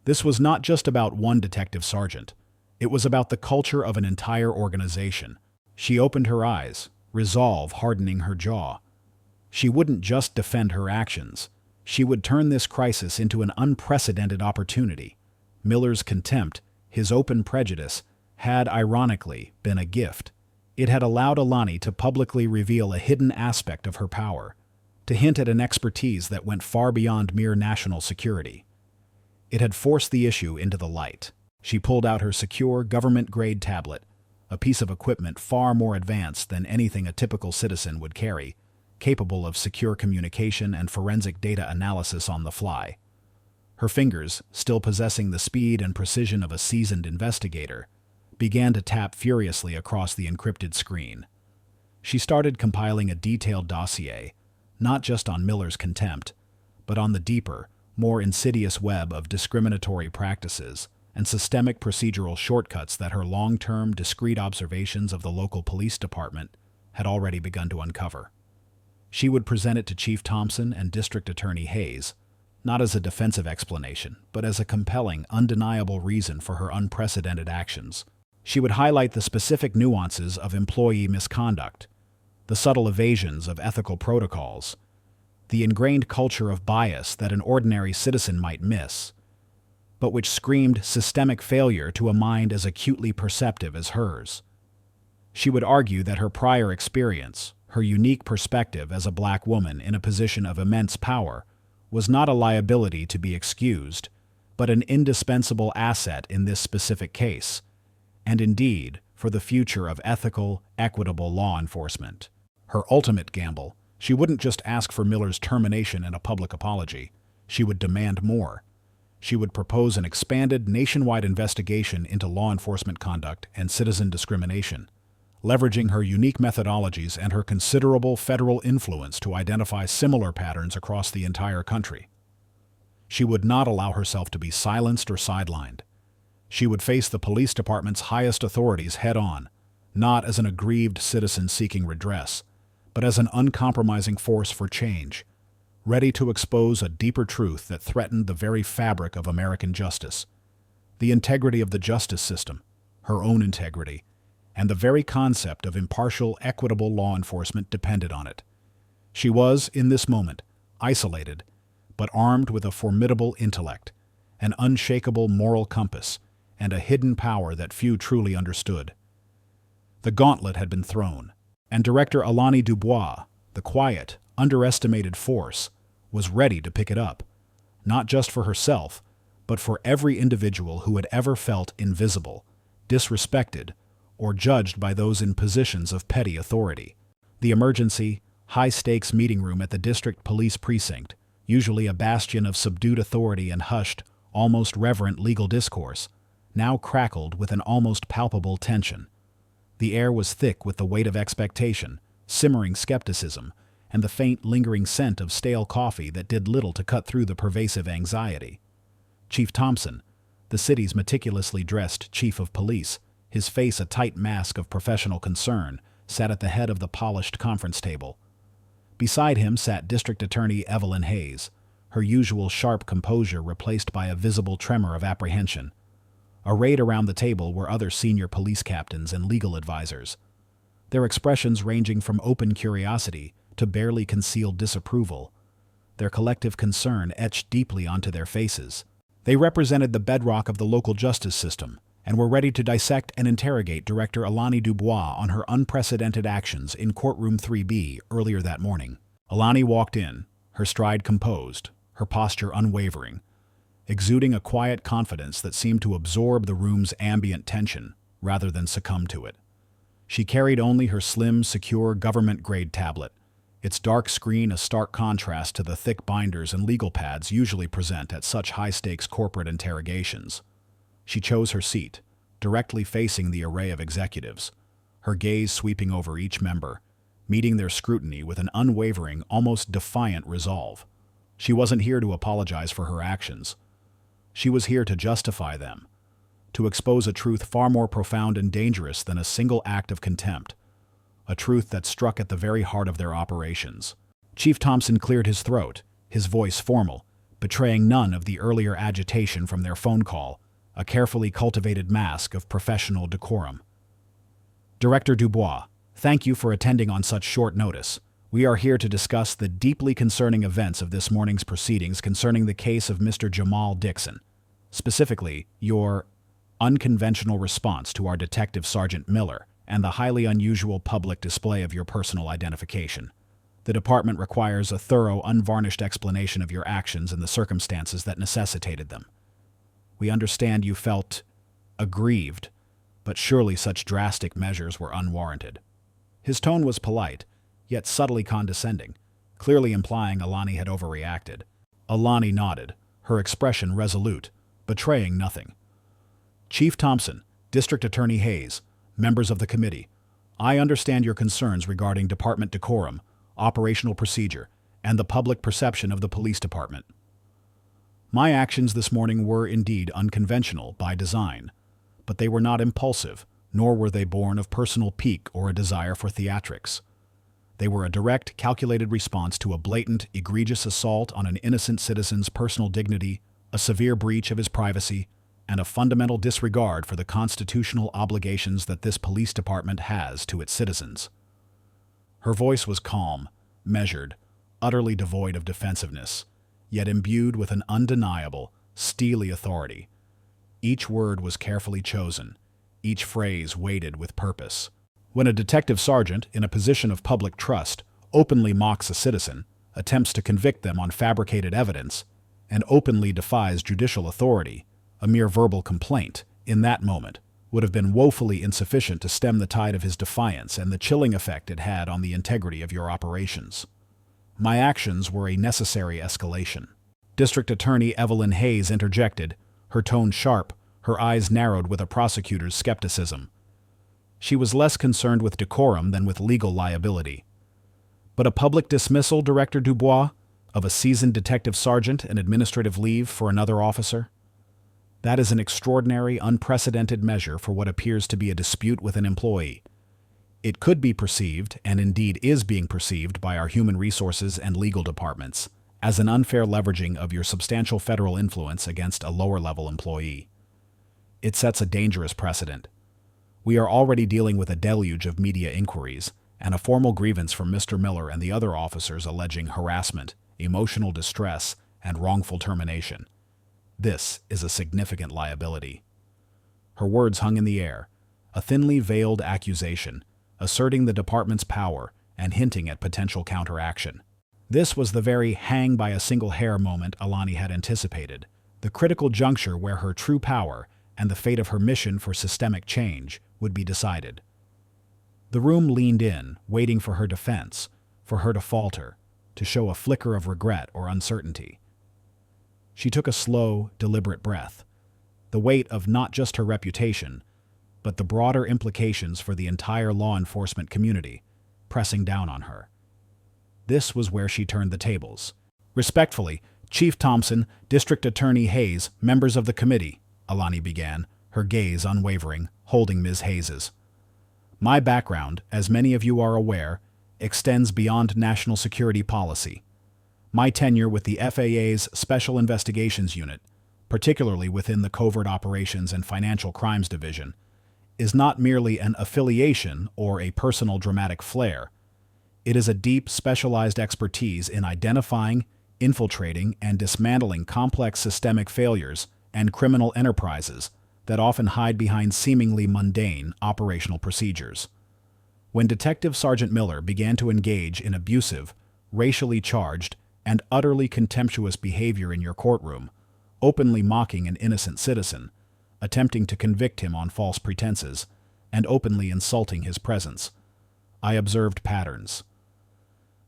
This was not just about one detective sergeant. It was about the culture of an entire organization. She opened her eyes, resolve hardening her jaw. She wouldn't just defend her actions. She would turn this crisis into an unprecedented opportunity. Miller's contempt, his open prejudice, had, ironically, been a gift. It had allowed Alani to publicly reveal a hidden aspect of her power, to hint at an expertise that went far beyond mere national security. It had forced the issue into the light. She pulled out her secure, government-grade tablet, a piece of equipment far more advanced than anything a typical citizen would carry, capable of secure communication and forensic data analysis on the fly. Her fingers, still possessing the speed and precision of a seasoned investigator, began to tap furiously across the encrypted screen. She started compiling a detailed dossier, not just on Miller's contempt, but on the deeper, more insidious web of discriminatory practices and systemic procedural shortcuts that her long-term, discreet observations of the local police department had already begun to uncover. She would present it to Chief Thompson and District Attorney Hayes, not as a defensive explanation, but as a compelling, undeniable reason for her unprecedented actions. She would highlight the specific nuances of employee misconduct, the subtle evasions of ethical protocols, the ingrained culture of bias that an ordinary citizen might miss, but which screamed systemic failure to a mind as acutely perceptive as hers. She would argue that her prior experience, her unique perspective as a black woman in a position of immense power, was not a liability to be excused, but an indispensable asset in this specific case, and indeed for the future of ethical, equitable law enforcement. Her ultimate gamble: she wouldn't just ask for Miller's termination and a public apology. She would demand more. She would propose an expanded nationwide investigation into law enforcement conduct and citizen discrimination, leveraging her unique methodologies and her considerable federal influence to identify similar patterns across the entire country. She would not allow herself to be silenced or sidelined. She would face the police department's highest authorities head-on, not as an aggrieved citizen seeking redress, but as an uncompromising force for change, ready to expose a deeper truth that threatened the very fabric of American justice, the integrity of the justice system, her own integrity, and the very concept of impartial, equitable law enforcement depended on it. She was, in this moment, isolated, but armed with a formidable intellect, an unshakable moral compass, and a hidden power that few truly understood. The gauntlet had been thrown, and Director Alani Dubois, the quiet, underestimated force, was ready to pick it up, not just for herself, but for every individual who had ever felt invisible, disrespected, or judged by those in positions of petty authority. The emergency, high-stakes meeting room at the district police precinct, usually a bastion of subdued authority and hushed, almost reverent legal discourse, now crackled with an almost palpable tension. The air was thick with the weight of expectation, simmering skepticism, and the faint, lingering scent of stale coffee that did little to cut through the pervasive anxiety. Chief Thompson, the city's meticulously dressed chief of police, his face a tight mask of professional concern, sat at the head of the polished conference table. Beside him sat District Attorney Evelyn Hayes, her usual sharp composure replaced by a visible tremor of apprehension. Arrayed around the table were other senior police captains and legal advisors, their expressions ranging from open curiosity to barely concealed disapproval, their collective concern etched deeply onto their faces. They represented the bedrock of the local justice system and were ready to dissect and interrogate Director Alani Dubois on her unprecedented actions in Courtroom 3B earlier that morning. Alani walked in, her stride composed, her posture unwavering, exuding a quiet confidence that seemed to absorb the room's ambient tension rather than succumb to it. She carried only her slim, secure government-grade tablet, its dark screen a stark contrast to the thick binders and legal pads usually present at such high-stakes corporate interrogations. She chose her seat, directly facing the array of executives, her gaze sweeping over each member, meeting their scrutiny with an unwavering, almost defiant resolve. She wasn't here to apologize for her actions. She was here to justify them, to expose a truth far more profound and dangerous than a single act of contempt, a truth that struck at the very heart of their operations. Chief Thompson cleared his throat, his voice formal, betraying none of the earlier agitation from their phone call, a carefully cultivated mask of professional decorum. Director Dubois, thank you for attending on such short notice. We are here to discuss the deeply concerning events of this morning's proceedings concerning the case of Mr. Jamal Dixon, specifically your unconventional response to our Detective Sergeant Miller and the highly unusual public display of your personal identification. The department requires a thorough, unvarnished explanation of your actions and the circumstances that necessitated them. We understand you felt aggrieved, but surely such drastic measures were unwarranted. His tone was polite, yet subtly condescending, clearly implying Alani had overreacted. Alani nodded, her expression resolute, betraying nothing. Chief Thompson, District Attorney Hayes, members of the committee, I understand your concerns regarding department decorum, operational procedure, and the public perception of the police department. My actions this morning were indeed unconventional by design, but they were not impulsive, nor were they born of personal pique or a desire for theatrics. They were a direct, calculated response to a blatant, egregious assault on an innocent citizen's personal dignity, a severe breach of his privacy, and a fundamental disregard for the constitutional obligations that this police department has to its citizens. Her voice was calm, measured, utterly devoid of defensiveness, yet imbued with an undeniable, steely authority. Each word was carefully chosen, each phrase weighted with purpose. When a detective sergeant, in a position of public trust, openly mocks a citizen, attempts to convict them on fabricated evidence, and openly defies judicial authority, a mere verbal complaint, in that moment, would have been woefully insufficient to stem the tide of his defiance and the chilling effect it had on the integrity of your operations. My actions were a necessary escalation. District Attorney Evelyn Hayes interjected, her tone sharp, her eyes narrowed with a prosecutor's skepticism. She was less concerned with decorum than with legal liability. But a public dismissal, Director Dubois, of a seasoned detective sergeant and administrative leave for another officer? That is an extraordinary, unprecedented measure for what appears to be a dispute with an employee. It could be perceived, and indeed is being perceived by our human resources and legal departments, as an unfair leveraging of your substantial federal influence against a lower-level employee. It sets a dangerous precedent. We are already dealing with a deluge of media inquiries, and a formal grievance from Mr. Miller and the other officers alleging harassment, emotional distress, and wrongful termination. This is a significant liability. Her words hung in the air, a thinly veiled accusation, asserting the department's power and hinting at potential counteraction. This was the very hang-by-a-single-hair moment Alani had anticipated, the critical juncture where her true power and the fate of her mission for systemic change would be decided. The room leaned in, waiting for her defense, for her to falter, to show a flicker of regret or uncertainty. She took a slow, deliberate breath, the weight of not just her reputation, but the broader implications for the entire law enforcement community, pressing down on her. This was where she turned the tables. Respectfully, Chief Thompson, District Attorney Hayes, members of the committee, Alani began, her gaze unwavering, holding Ms. Hayes's. My background, as many of you are aware, extends beyond national security policy. My tenure with the FAA's Special Investigations Unit, particularly within the Covert Operations and Financial Crimes Division, is not merely an affiliation or a personal dramatic flair. It is a deep, specialized expertise in identifying, infiltrating, and dismantling complex systemic failures and criminal enterprises that often hide behind seemingly mundane operational procedures. When Detective Sergeant Miller began to engage in abusive, racially charged, and utterly contemptuous behavior in your courtroom, openly mocking an innocent citizen, attempting to convict him on false pretenses, and openly insulting his presence, I observed patterns.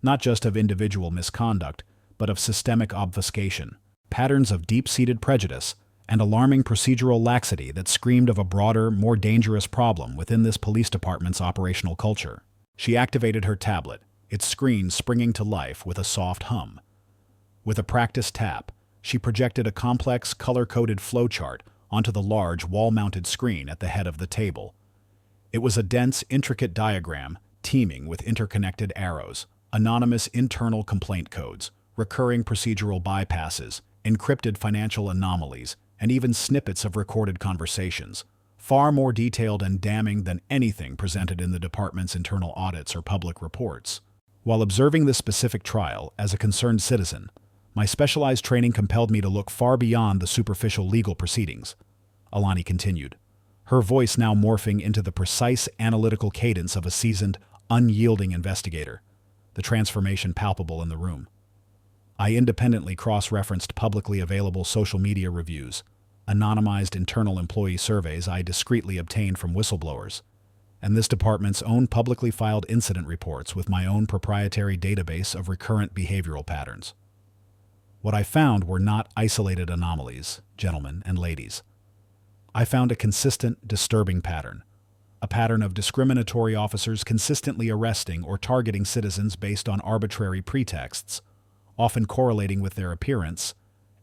Not just of individual misconduct, but of systemic obfuscation, patterns of deep-seated prejudice, and alarming procedural laxity that screamed of a broader, more dangerous problem within this police department's operational culture. She activated her tablet, its screen springing to life with a soft hum. With a practiced tap, she projected a complex, color-coded flowchart onto the large, wall-mounted screen at the head of the table. It was a dense, intricate diagram teeming with interconnected arrows, anonymous internal complaint codes, recurring procedural bypasses, encrypted financial anomalies, and even snippets of recorded conversations, far more detailed and damning than anything presented in the department's internal audits or public reports. While observing this specific trial as a concerned citizen, my specialized training compelled me to look far beyond the superficial legal proceedings. Alani continued, her voice now morphing into the precise analytical cadence of a seasoned, unyielding investigator, the transformation palpable in the room. I independently cross-referenced publicly available social media reviews, anonymized internal employee surveys I discreetly obtained from whistleblowers, and this department's own publicly filed incident reports with my own proprietary database of recurrent behavioral patterns. What I found were not isolated anomalies, gentlemen and ladies. I found a consistent, disturbing pattern. A pattern of discriminatory officers consistently arresting or targeting citizens based on arbitrary pretexts, often correlating with their appearance,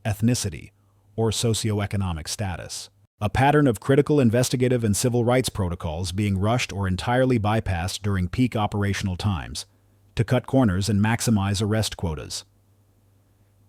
ethnicity, or socioeconomic status. A pattern of critical investigative and civil rights protocols being rushed or entirely bypassed during peak operational times to cut corners and maximize arrest quotas.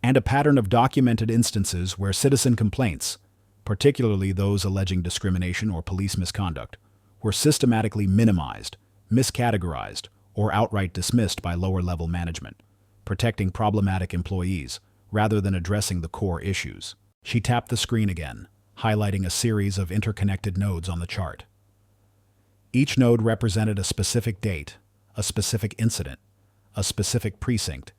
And a pattern of documented instances where citizen complaints, particularly those alleging discrimination or police misconduct, were systematically minimized, miscategorized, or outright dismissed by lower-level management, protecting problematic employees rather than addressing the core issues. She tapped the screen again, highlighting a series of interconnected nodes on the chart. Each node represented a specific date, a specific incident, a specific precinct,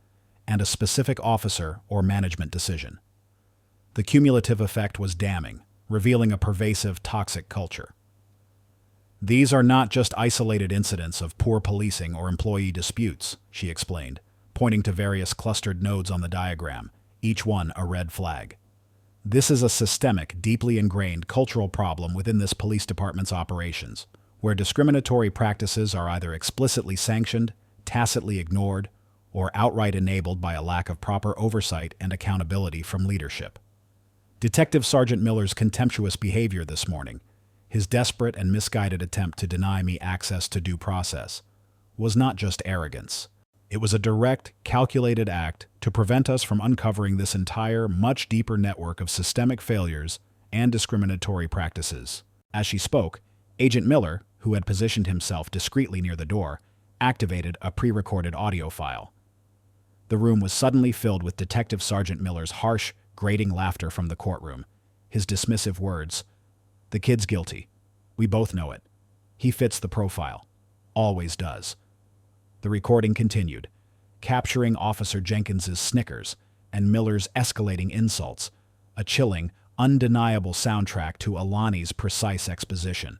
and a specific officer or management decision. The cumulative effect was damning, revealing a pervasive, toxic culture. These are not just isolated incidents of poor policing or employee disputes, she explained, pointing to various clustered nodes on the diagram, each one a red flag. This is a systemic, deeply ingrained cultural problem within this police department's operations, where discriminatory practices are either explicitly sanctioned, tacitly ignored, or outright enabled by a lack of proper oversight and accountability from leadership. Detective Sergeant Miller's contemptuous behavior this morning, his desperate and misguided attempt to deny me access to due process, was not just arrogance. It was a direct, calculated act to prevent us from uncovering this entire, much deeper network of systemic failures and discriminatory practices. As she spoke, Agent Miller, who had positioned himself discreetly near the door, activated a pre-recorded audio file. The room was suddenly filled with Detective Sergeant Miller's harsh, grating laughter from the courtroom, his dismissive words, "The kid's guilty. We both know it. He fits the profile. Always does." The recording continued, capturing Officer Jenkins's snickers and Miller's escalating insults, a chilling, undeniable soundtrack to Alani's precise exposition.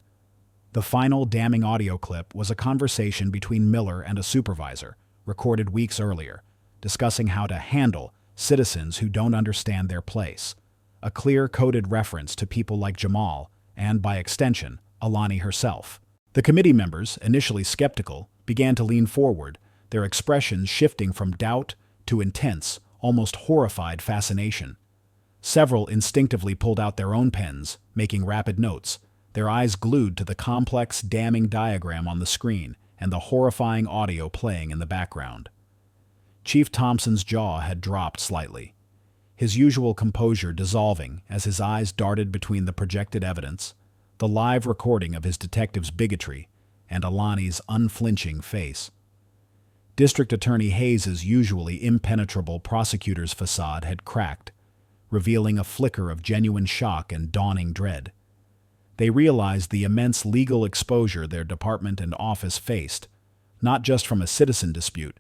The final damning audio clip was a conversation between Miller and a supervisor, recorded weeks earlier, discussing how to handle citizens who don't understand their place, a clear coded reference to people like Jamal and, by extension, Alani herself. The committee members, initially skeptical, began to lean forward, their expressions shifting from doubt to intense, almost horrified fascination. Several instinctively pulled out their own pens, making rapid notes, their eyes glued to the complex, damning diagram on the screen and the horrifying audio playing in the background. Chief Thompson's jaw had dropped slightly, his usual composure dissolving as his eyes darted between the projected evidence, the live recording of his detective's bigotry, and Alani's unflinching face. District Attorney Hayes's usually impenetrable prosecutor's facade had cracked, revealing a flicker of genuine shock and dawning dread. They realized the immense legal exposure their department and office faced, not just from a citizen dispute,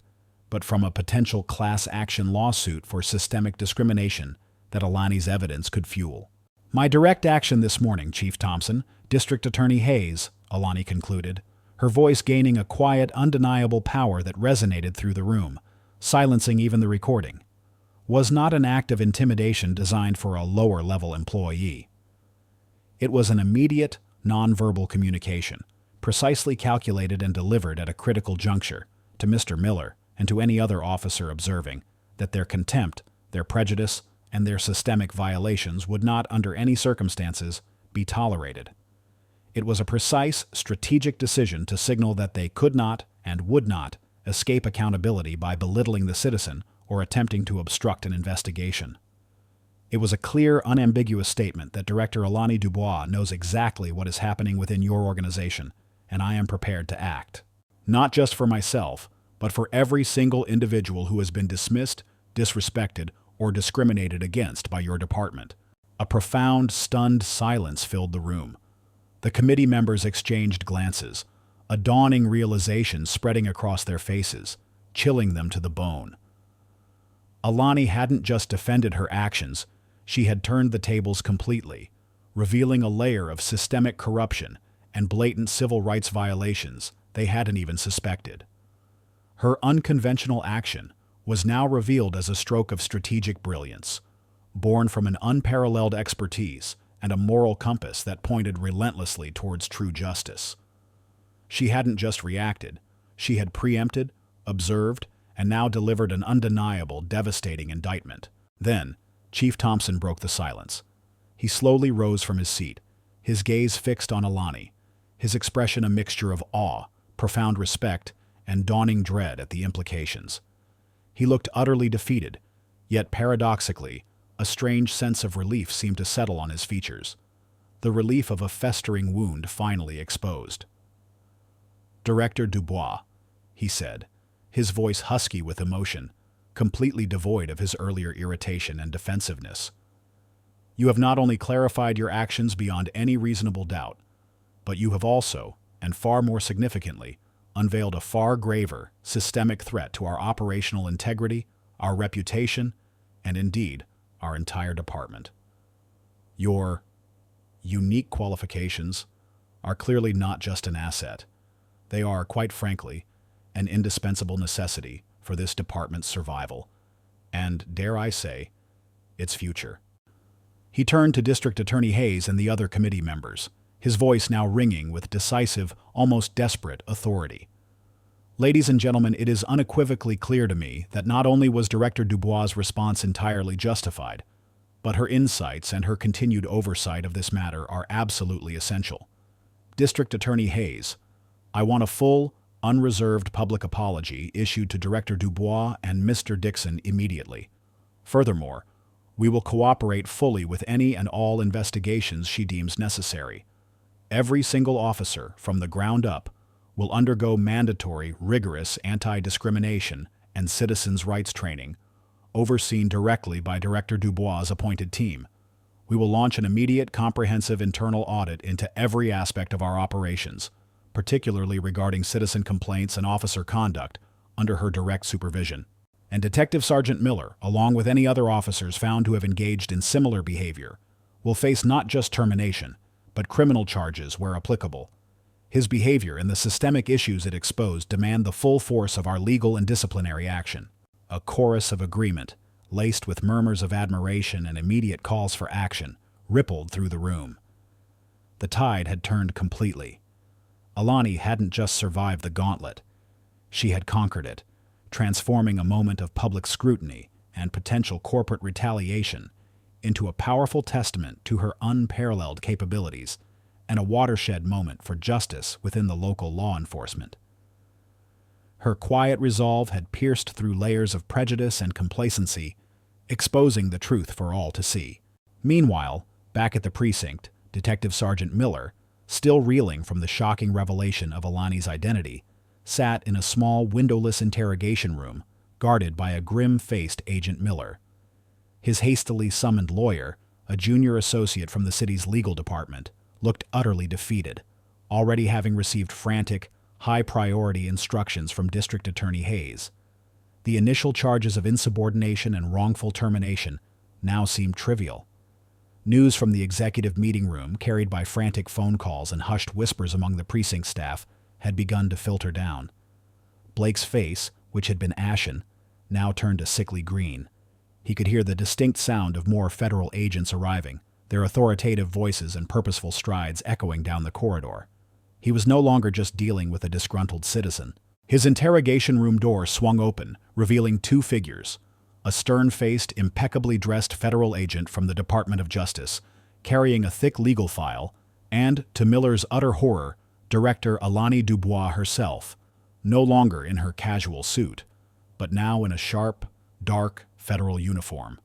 but from a potential class action lawsuit for systemic discrimination that Alani's evidence could fuel. "My direct action this morning, Chief Thompson, District Attorney Hayes," Alani concluded, her voice gaining a quiet, undeniable power that resonated through the room, silencing even the recording, was not an act of intimidation designed for a lower-level employee. It was an immediate, nonverbal communication, precisely calculated and delivered at a critical juncture to Mr. Miller and to any other officer observing that their contempt, their prejudice, and their systemic violations would not, under any circumstances, be tolerated. It was a precise, strategic decision to signal that they could not and would not escape accountability by belittling the citizen or attempting to obstruct an investigation. It was a clear, unambiguous statement that Director Alani Dubois knows exactly what is happening within your organization, and I am prepared to act. Not just for myself, but for every single individual who has been dismissed, disrespected, or discriminated against by your department. A profound, stunned silence filled the room. The committee members exchanged glances, a dawning realization spreading across their faces, chilling them to the bone. Alani hadn't just defended her actions, she had turned the tables completely, revealing a layer of systemic corruption and blatant civil rights violations they hadn't even suspected. Her unconventional action was now revealed as a stroke of strategic brilliance, born from an unparalleled expertise and a moral compass that pointed relentlessly towards true justice. She hadn't just reacted, she had preempted, observed, and now delivered an undeniable, devastating indictment. Then, Chief Thompson broke the silence. He slowly rose from his seat, his gaze fixed on Alani, his expression a mixture of awe, profound respect, and dawning dread at the implications. He looked utterly defeated, yet paradoxically, a strange sense of relief seemed to settle on his features, the relief of a festering wound finally exposed. "Director Dubois," he said, his voice husky with emotion, completely devoid of his earlier irritation and defensiveness. "You have not only clarified your actions beyond any reasonable doubt, but you have also, and far more significantly, unveiled a far graver, systemic threat to our operational integrity, our reputation, and indeed, our entire department. Your unique qualifications are clearly not just an asset. They are, quite frankly, an indispensable necessity for this department's survival, and, dare I say, its future." He turned to District Attorney Hayes and the other committee members, his voice now ringing with decisive, almost desperate authority. "Ladies and gentlemen, it is unequivocally clear to me that not only was Director Dubois' response entirely justified, but her insights and her continued oversight of this matter are absolutely essential. District Attorney Hayes, I want a full, unreserved public apology issued to Director Dubois and Mr. Dixon immediately. Furthermore, we will cooperate fully with any and all investigations she deems necessary. Every single officer, from the ground up, will undergo mandatory, rigorous anti-discrimination and citizens' rights training, overseen directly by Director Dubois' appointed team. We will launch an immediate, comprehensive internal audit into every aspect of our operations, particularly regarding citizen complaints and officer conduct, under her direct supervision. And Detective Sergeant Miller, along with any other officers found to have engaged in similar behavior, will face not just termination, but criminal charges where applicable. His behavior and the systemic issues it exposed demand the full force of our legal and disciplinary action." A chorus of agreement, laced with murmurs of admiration and immediate calls for action, rippled through the room. The tide had turned completely. Alani hadn't just survived the gauntlet. She had conquered it, transforming a moment of public scrutiny and potential corporate retaliation into a powerful testament to her unparalleled capabilities and a watershed moment for justice within the local law enforcement. Her quiet resolve had pierced through layers of prejudice and complacency, exposing the truth for all to see. Meanwhile, back at the precinct, Detective Sergeant Miller, still reeling from the shocking revelation of Alani's identity, sat in a small windowless interrogation room, guarded by a grim-faced Agent Miller. His hastily summoned lawyer, a junior associate from the city's legal department, looked utterly defeated, already having received frantic, high-priority instructions from District Attorney Hayes. The initial charges of insubordination and wrongful termination now seemed trivial. News from the executive meeting room, carried by frantic phone calls and hushed whispers among the precinct staff, had begun to filter down. Blake's face, which had been ashen, now turned a sickly green. He could hear the distinct sound of more federal agents arriving, their authoritative voices and purposeful strides echoing down the corridor. He was no longer just dealing with a disgruntled citizen. His interrogation room door swung open, revealing two figures: a stern-faced, impeccably dressed federal agent from the Department of Justice, carrying a thick legal file, and, to Miller's utter horror, Director Alani Dubois herself, no longer in her casual suit, but now in a sharp, dark federal uniform,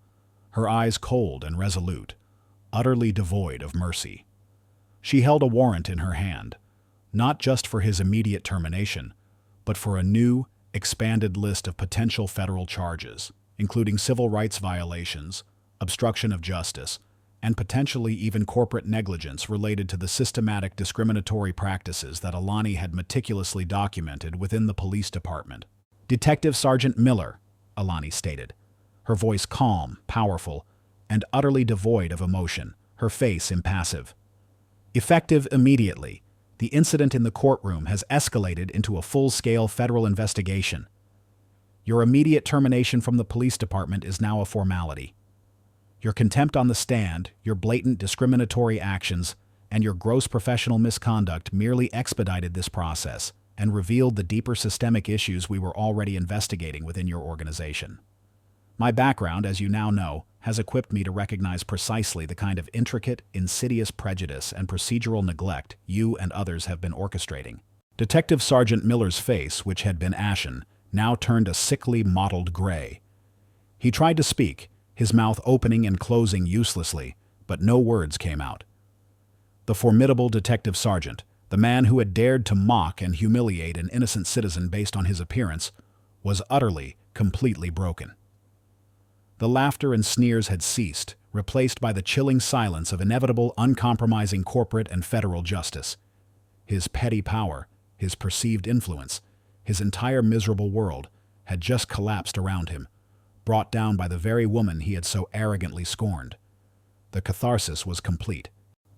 her eyes cold and resolute, utterly devoid of mercy. She held a warrant in her hand, not just for his immediate termination, but for a new, expanded list of potential federal charges, including civil rights violations, obstruction of justice, and potentially even corporate negligence related to the systematic discriminatory practices that Alani had meticulously documented within the police department. "Detective Sergeant Miller," Alani stated, her voice calm, powerful, and utterly devoid of emotion, her face impassive. "Effective immediately, the incident in the courtroom has escalated into a full-scale federal investigation. Your immediate termination from the police department is now a formality. Your contempt on the stand, your blatant discriminatory actions, and your gross professional misconduct merely expedited this process and revealed the deeper systemic issues we were already investigating within your organization. My background, as you now know, has equipped me to recognize precisely the kind of intricate, insidious prejudice and procedural neglect you and others have been orchestrating." Detective Sergeant Miller's face, which had been ashen, now turned a sickly, mottled gray. He tried to speak, his mouth opening and closing uselessly, but no words came out. The formidable Detective Sergeant, the man who had dared to mock and humiliate an innocent citizen based on his appearance, was utterly, completely broken. The laughter and sneers had ceased, replaced by the chilling silence of inevitable, uncompromising corporate and federal justice. His petty power, his perceived influence, his entire miserable world had just collapsed around him, brought down by the very woman he had so arrogantly scorned. The catharsis was complete.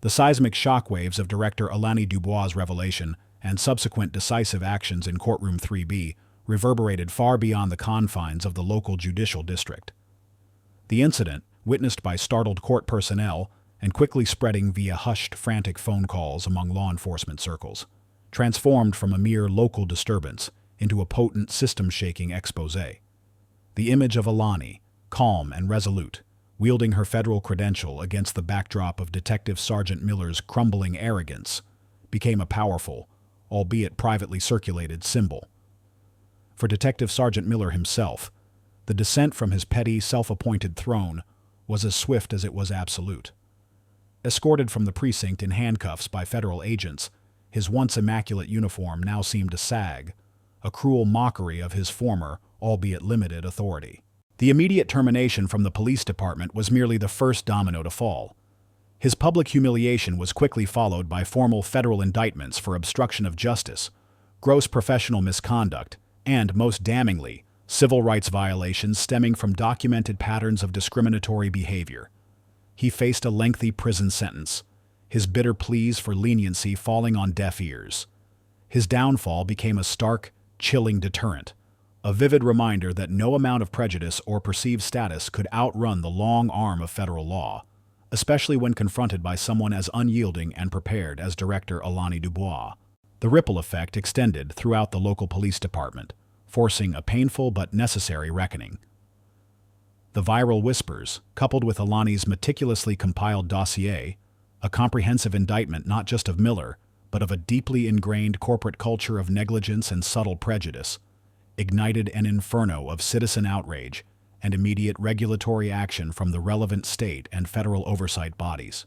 The seismic shockwaves of Director Alani Dubois' revelation and subsequent decisive actions in Courtroom 3B reverberated far beyond the confines of the local judicial district. The incident, witnessed by startled court personnel and quickly spreading via hushed, frantic phone calls among law enforcement circles, transformed from a mere local disturbance into a potent, system-shaking exposé. The image of Alani, calm and resolute, wielding her federal credential against the backdrop of Detective Sergeant Miller's crumbling arrogance, became a powerful, albeit privately circulated, symbol. For Detective Sergeant Miller himself, the descent from his petty, self-appointed throne was as swift as it was absolute. Escorted from the precinct in handcuffs by federal agents, his once immaculate uniform now seemed to sag, a cruel mockery of his former, albeit limited, authority. The immediate termination from the police department was merely the first domino to fall. His public humiliation was quickly followed by formal federal indictments for obstruction of justice, gross professional misconduct, and, most damningly, civil rights violations stemming from documented patterns of discriminatory behavior. He faced a lengthy prison sentence, his bitter pleas for leniency falling on deaf ears. His downfall became a stark, chilling deterrent, a vivid reminder that no amount of prejudice or perceived status could outrun the long arm of federal law, especially when confronted by someone as unyielding and prepared as Director Alani Dubois. The ripple effect extended throughout the local police department, forcing a painful but necessary reckoning. The viral whispers, coupled with Alani's meticulously compiled dossier, a comprehensive indictment not just of Miller, but of a deeply ingrained corporate culture of negligence and subtle prejudice, ignited an inferno of citizen outrage and immediate regulatory action from the relevant state and federal oversight bodies.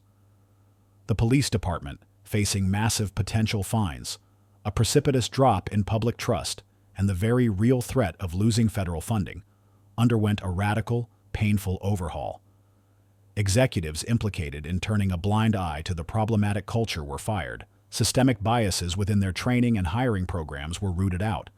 The police department, facing massive potential fines, a precipitous drop in public trust, and the very real threat of losing federal funding, underwent a radical, painful overhaul. Executives implicated in turning a blind eye to the problematic culture were fired, systemic biases within their training and hiring programs were rooted out,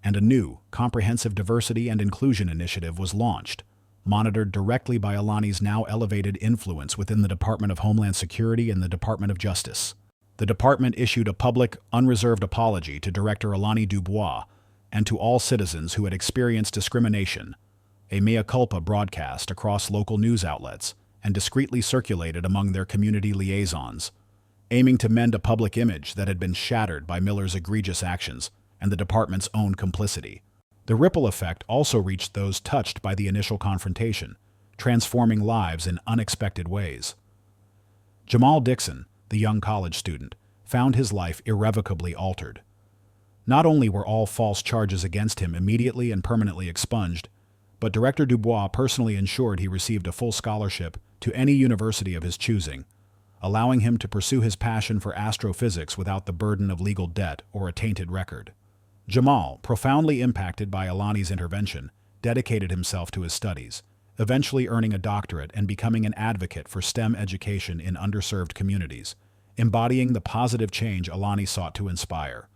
and a new, comprehensive diversity and inclusion initiative was launched, monitored directly by Alani's now elevated influence within the Department of Homeland Security and the Department of Justice. The department issued a public, unreserved apology to Director Alani Dubois and to all citizens who had experienced discrimination, a mea culpa broadcast across local news outlets and discreetly circulated among their community liaisons, aiming to mend a public image that had been shattered by Miller's egregious actions and the department's own complicity. The ripple effect also reached those touched by the initial confrontation, transforming lives in unexpected ways. Jamal Dixon, the young college student, found his life irrevocably altered. Not only were all false charges against him immediately and permanently expunged, but Director Dubois personally ensured he received a full scholarship to any university of his choosing, allowing him to pursue his passion for astrophysics without the burden of legal debt or a tainted record. Jamal, profoundly impacted by Alani's intervention, dedicated himself to his studies, eventually earning a doctorate and becoming an advocate for STEM education in underserved communities, embodying the positive change Alani sought to inspire.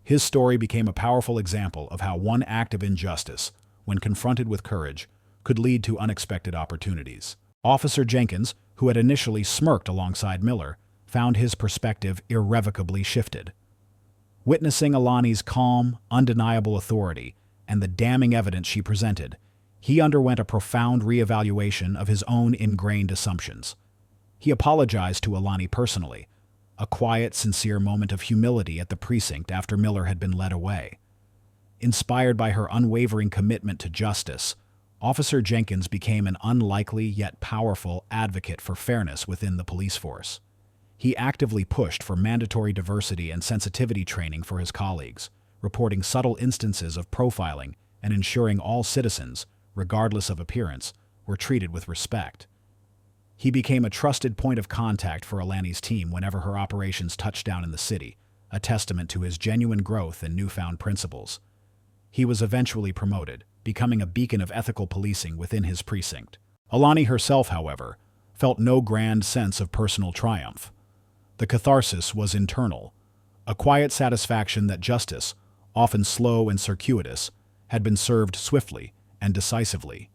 His story became a powerful example of how one act of injustice, when confronted with courage, could lead to unexpected opportunities. Officer Jenkins, who had initially smirked alongside Miller, found his perspective irrevocably shifted. Witnessing Alani's calm, undeniable authority and the damning evidence she presented, he underwent a profound reevaluation of his own ingrained assumptions. He apologized to Alani personally, a quiet, sincere moment of humility at the precinct after Miller had been led away. Inspired by her unwavering commitment to justice, Officer Jenkins became an unlikely yet powerful advocate for fairness within the police force. He actively pushed for mandatory diversity and sensitivity training for his colleagues, reporting subtle instances of profiling and ensuring all citizens, regardless of appearance, were treated with respect. He became a trusted point of contact for Alani's team whenever her operations touched down in the city, a testament to his genuine growth and newfound principles. He was eventually promoted, becoming a beacon of ethical policing within his precinct. Alani herself, however, felt no grand sense of personal triumph. The catharsis was internal, a quiet satisfaction that justice, often slow and circuitous, had been served swiftly and decisively.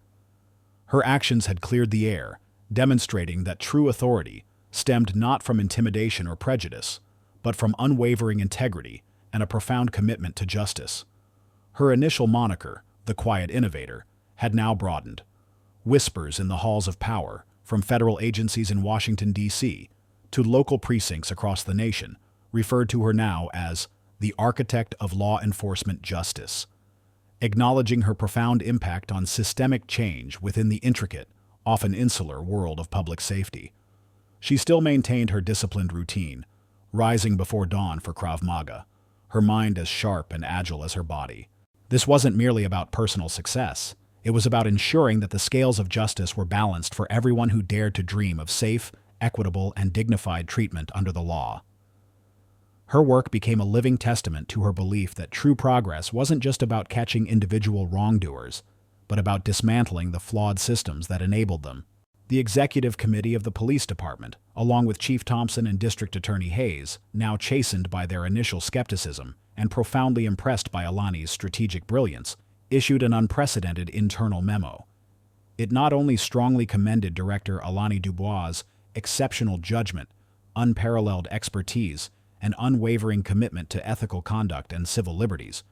Her actions had cleared the air, demonstrating that true authority stemmed not from intimidation or prejudice, but from unwavering integrity and a profound commitment to justice. Her initial moniker, the Quiet Innovator, had now broadened. Whispers in the halls of power, from federal agencies in Washington, D.C., to local precincts across the nation, referred to her now as the architect of law enforcement justice. Acknowledging her profound impact on systemic change within the intricate, often insular world of public safety. She still maintained her disciplined routine, rising before dawn for Krav Maga, her mind as sharp and agile as her body. This wasn't merely about personal success. It was about ensuring that the scales of justice were balanced for everyone who dared to dream of safe, equitable, and dignified treatment under the law. Her work became a living testament to her belief that true progress wasn't just about catching individual wrongdoers, but about dismantling the flawed systems that enabled them. The executive committee of the police department, along with Chief Thompson and District Attorney Hayes, now chastened by their initial skepticism and profoundly impressed by Alani's strategic brilliance, issued an unprecedented internal memo. It not only strongly commended Director Alani Dubois' exceptional judgment, unparalleled expertise, and unwavering commitment to ethical conduct and civil liberties,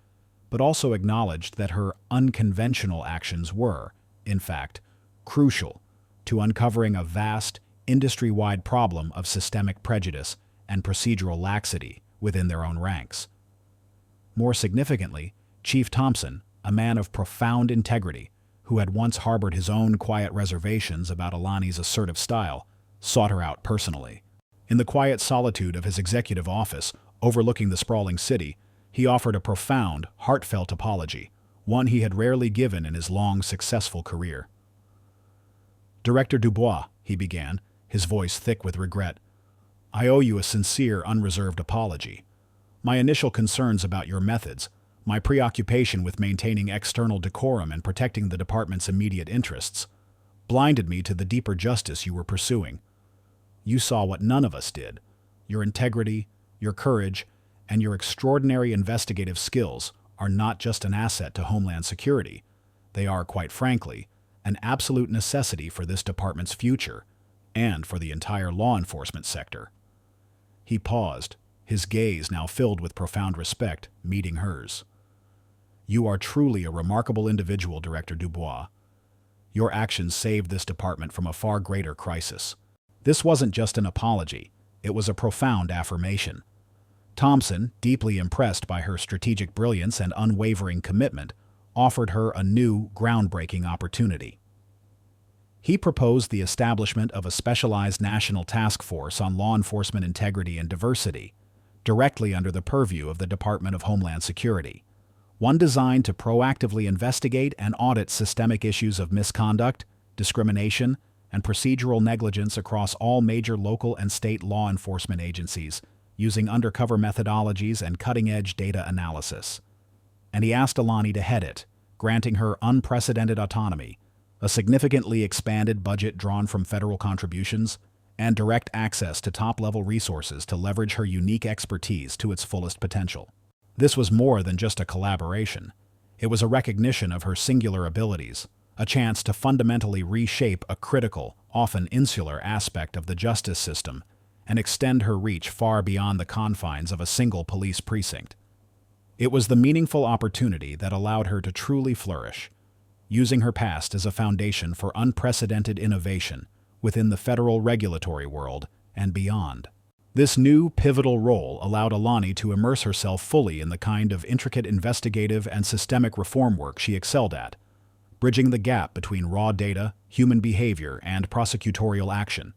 but also acknowledged that her unconventional actions were, in fact, crucial to uncovering a vast, industry-wide problem of systemic prejudice and procedural laxity within their own ranks. More significantly, Chief Thompson, a man of profound integrity, who had once harbored his own quiet reservations about Alani's assertive style, sought her out personally. In the quiet solitude of his executive office, overlooking the sprawling city, he offered a profound, heartfelt apology, one he had rarely given in his long, successful career. "Director Dubois," he began, his voice thick with regret, "I owe you a sincere, unreserved apology. My initial concerns about your methods, my preoccupation with maintaining external decorum and protecting the department's immediate interests, blinded me to the deeper justice you were pursuing. You saw what none of us did. Your integrity, your courage, and your extraordinary investigative skills are not just an asset to Homeland Security. They are, quite frankly, an absolute necessity for this department's future and for the entire law enforcement sector." He paused, his gaze now filled with profound respect, meeting hers. "You are truly a remarkable individual, Director Dubois. Your actions saved this department from a far greater crisis." This wasn't just an apology, it was a profound affirmation. Thompson, deeply impressed by her strategic brilliance and unwavering commitment, offered her a new, groundbreaking opportunity. He proposed the establishment of a specialized national task force on law enforcement integrity and diversity, directly under the purview of the Department of Homeland Security. One designed to proactively investigate and audit systemic issues of misconduct, discrimination, and procedural negligence across all major local and state law enforcement agencies, using undercover methodologies and cutting-edge data analysis. And he asked Alani to head it, granting her unprecedented autonomy, a significantly expanded budget drawn from federal contributions, and direct access to top-level resources to leverage her unique expertise to its fullest potential. This was more than just a collaboration. It was a recognition of her singular abilities, a chance to fundamentally reshape a critical, often insular aspect of the justice system and extend her reach far beyond the confines of a single police precinct. It was the meaningful opportunity that allowed her to truly flourish, using her past as a foundation for unprecedented innovation within the federal regulatory world and beyond. This new, pivotal role allowed Alani to immerse herself fully in the kind of intricate investigative and systemic reform work she excelled at, bridging the gap between raw data, human behavior, and prosecutorial action.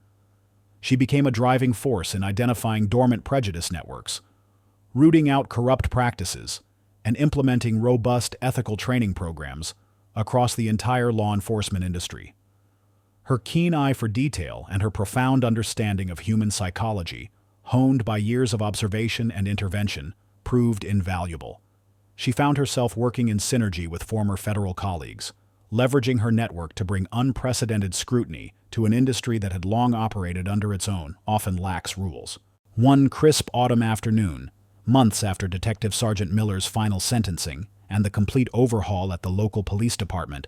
She became a driving force in identifying dormant prejudice networks, rooting out corrupt practices, and implementing robust ethical training programs across the entire law enforcement industry. Her keen eye for detail and her profound understanding of human psychology, honed by years of observation and intervention, proved invaluable. She found herself working in synergy with former federal colleagues, leveraging her network to bring unprecedented scrutiny to an industry that had long operated under its own, often lax rules. One crisp autumn afternoon, months after Detective Sergeant Miller's final sentencing and the complete overhaul at the local police department,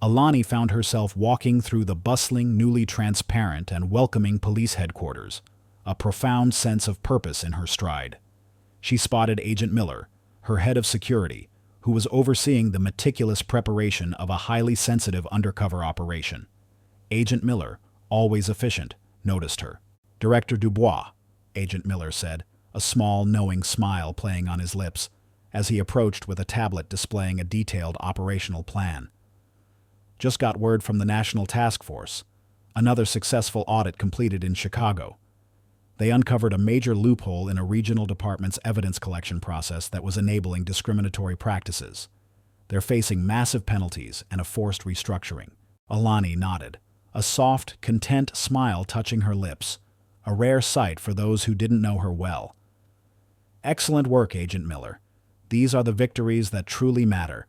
Alani found herself walking through the bustling, newly transparent, and welcoming police headquarters, a profound sense of purpose in her stride. She spotted Agent Miller, her head of security, who was overseeing the meticulous preparation of a highly sensitive undercover operation. Agent Miller, always efficient, noticed her. "Director Dubois," Agent Miller said, a small, knowing smile playing on his lips, as he approached with a tablet displaying a detailed operational plan. "Just got word from the National Task Force. Another successful audit completed in Chicago. They uncovered a major loophole in a regional department's evidence collection process that was enabling discriminatory practices. They're facing massive penalties and a forced restructuring." Alani nodded, a soft, content smile touching her lips, a rare sight for those who didn't know her well. "Excellent work, Agent Miller. These are the victories that truly matter.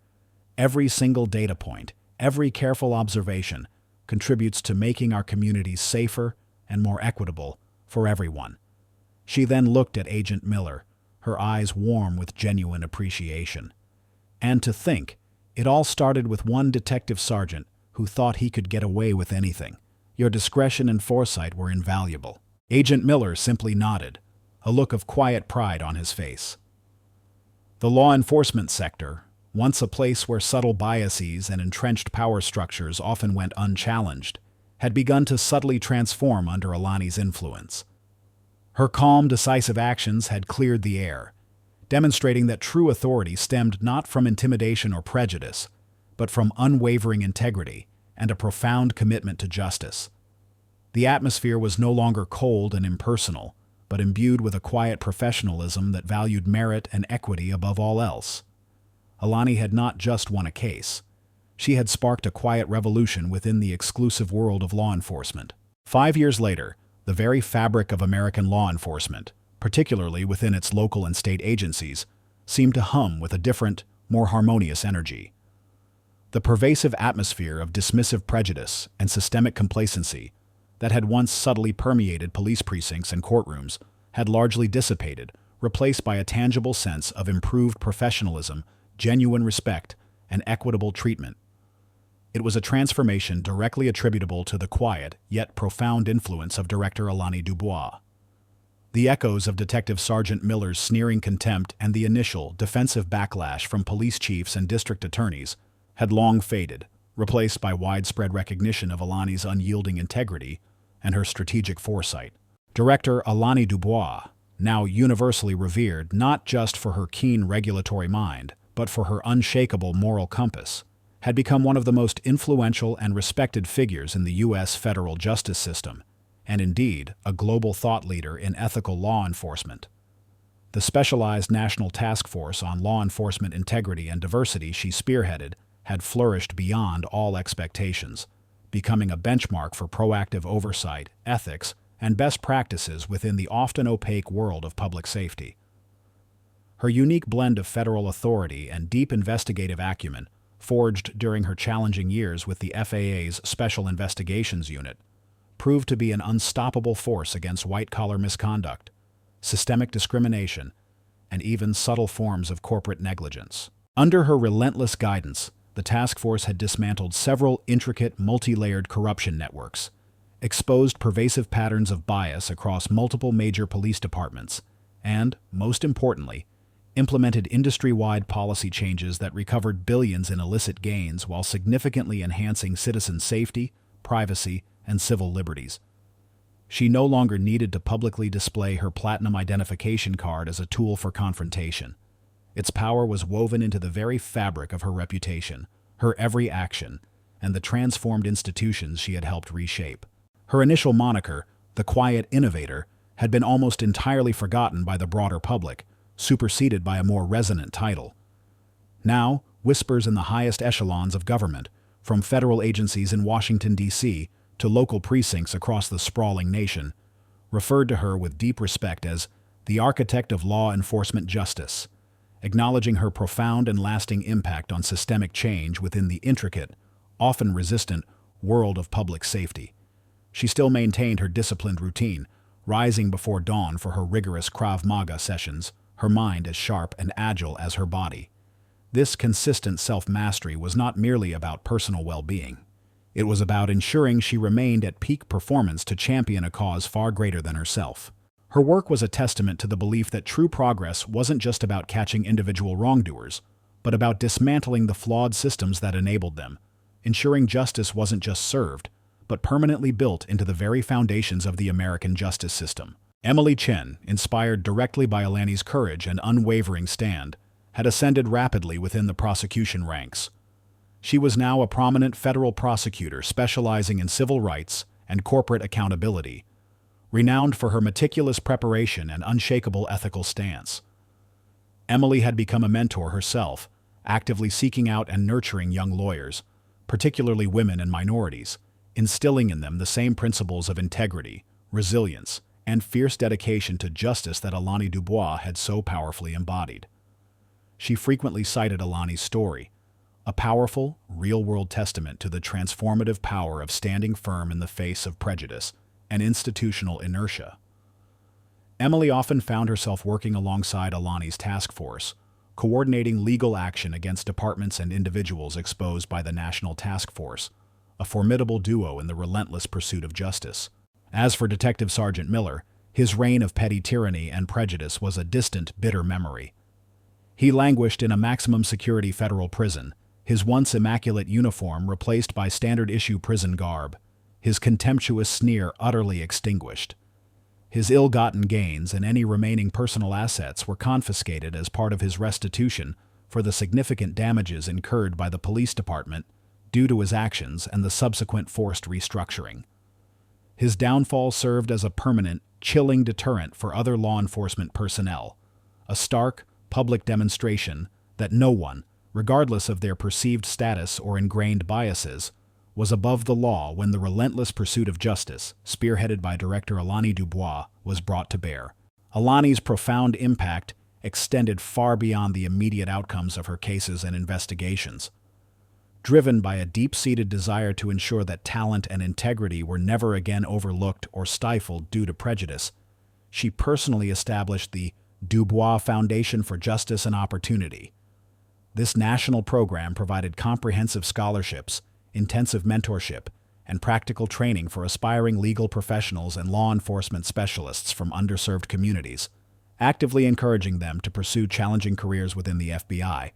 Every single data point, every careful observation, contributes to making our communities safer and more equitable for everyone." She then looked at Agent Miller, her eyes warm with genuine appreciation. And to think, it all started with one detective sergeant who thought he could get away with anything. "Your discretion and foresight were invaluable." Agent Miller simply nodded, a look of quiet pride on his face. The law enforcement sector, once a place where subtle biases and entrenched power structures often went unchallenged, had begun to subtly transform under Alani's influence. Her calm, decisive actions had cleared the air, demonstrating that true authority stemmed not from intimidation or prejudice, but from unwavering integrity and a profound commitment to justice. The atmosphere was no longer cold and impersonal, but imbued with a quiet professionalism that valued merit and equity above all else. Alani had not just won a case. She had sparked a quiet revolution within the exclusive world of law enforcement. 5 years later, the very fabric of American law enforcement, particularly within its local and state agencies, seemed to hum with a different, more harmonious energy. The pervasive atmosphere of dismissive prejudice and systemic complacency that had once subtly permeated police precincts and courtrooms had largely dissipated, replaced by a tangible sense of improved professionalism, genuine respect, and equitable treatment. It was a transformation directly attributable to the quiet, yet profound influence of Director Alani Dubois. The echoes of Detective Sergeant Miller's sneering contempt and the initial, defensive backlash from police chiefs and district attorneys had long faded, replaced by widespread recognition of Alani's unyielding integrity and her strategic foresight. Director Alani Dubois, now universally revered not just for her keen regulatory mind, but for her unshakable moral compass, had become one of the most influential and respected figures in the U.S. federal justice system, and indeed a global thought leader in ethical law enforcement. The specialized National Task Force on Law Enforcement Integrity and Diversity she spearheaded had flourished beyond all expectations, becoming a benchmark for proactive oversight, ethics, and best practices within the often opaque world of public safety. Her unique blend of federal authority and deep investigative acumen, forged during her challenging years with the FAA's Special Investigations Unit, proved to be an unstoppable force against white-collar misconduct, systemic discrimination, and even subtle forms of corporate negligence. Under her relentless guidance, the task force had dismantled several intricate, multi-layered corruption networks, exposed pervasive patterns of bias across multiple major police departments, and, most importantly, implemented industry-wide policy changes that recovered billions in illicit gains while significantly enhancing citizen safety, privacy, and civil liberties. She no longer needed to publicly display her platinum identification card as a tool for confrontation. Its power was woven into the very fabric of her reputation, her every action, and the transformed institutions she had helped reshape. Her initial moniker, the Quiet Innovator, had been almost entirely forgotten by the broader public, superseded by a more resonant title. Now, whispers in the highest echelons of government, from federal agencies in Washington, D.C., to local precincts across the sprawling nation, referred to her with deep respect as the architect of law enforcement justice, acknowledging her profound and lasting impact on systemic change within the intricate, often resistant, world of public safety. She still maintained her disciplined routine, rising before dawn for her rigorous Krav Maga sessions, her mind as sharp and agile as her body. This consistent self-mastery was not merely about personal well-being. It was about ensuring she remained at peak performance to champion a cause far greater than herself. Her work was a testament to the belief that true progress wasn't just about catching individual wrongdoers, but about dismantling the flawed systems that enabled them, ensuring justice wasn't just served, but permanently built into the very foundations of the American justice system. Emily Chen, inspired directly by Alani's courage and unwavering stand, had ascended rapidly within the prosecution ranks. She was now a prominent federal prosecutor specializing in civil rights and corporate accountability, renowned for her meticulous preparation and unshakable ethical stance. Emily had become a mentor herself, actively seeking out and nurturing young lawyers, particularly women and minorities, instilling in them the same principles of integrity, resilience, and fierce dedication to justice that Alani Dubois had so powerfully embodied. She frequently cited Alani's story, a powerful, real-world testament to the transformative power of standing firm in the face of prejudice and institutional inertia. Emily often found herself working alongside Alani's task force, coordinating legal action against departments and individuals exposed by the National Task Force, a formidable duo in the relentless pursuit of justice. As for Detective Sergeant Miller, his reign of petty tyranny and prejudice was a distant, bitter memory. He languished in a maximum-security federal prison, his once immaculate uniform replaced by standard-issue prison garb, his contemptuous sneer utterly extinguished. His ill-gotten gains and any remaining personal assets were confiscated as part of his restitution for the significant damages incurred by the police department due to his actions and the subsequent forced restructuring. His downfall served as a permanent, chilling deterrent for other law enforcement personnel, a stark, public demonstration that no one, regardless of their perceived status or ingrained biases, was above the law when the relentless pursuit of justice, spearheaded by Director Alani Dubois, was brought to bear. Alani's profound impact extended far beyond the immediate outcomes of her cases and investigations. Driven by a deep-seated desire to ensure that talent and integrity were never again overlooked or stifled due to prejudice, she personally established the Dubois Foundation for Justice and Opportunity. This national program provided comprehensive scholarships, intensive mentorship, and practical training for aspiring legal professionals and law enforcement specialists from underserved communities, actively encouraging them to pursue challenging careers within the FBI,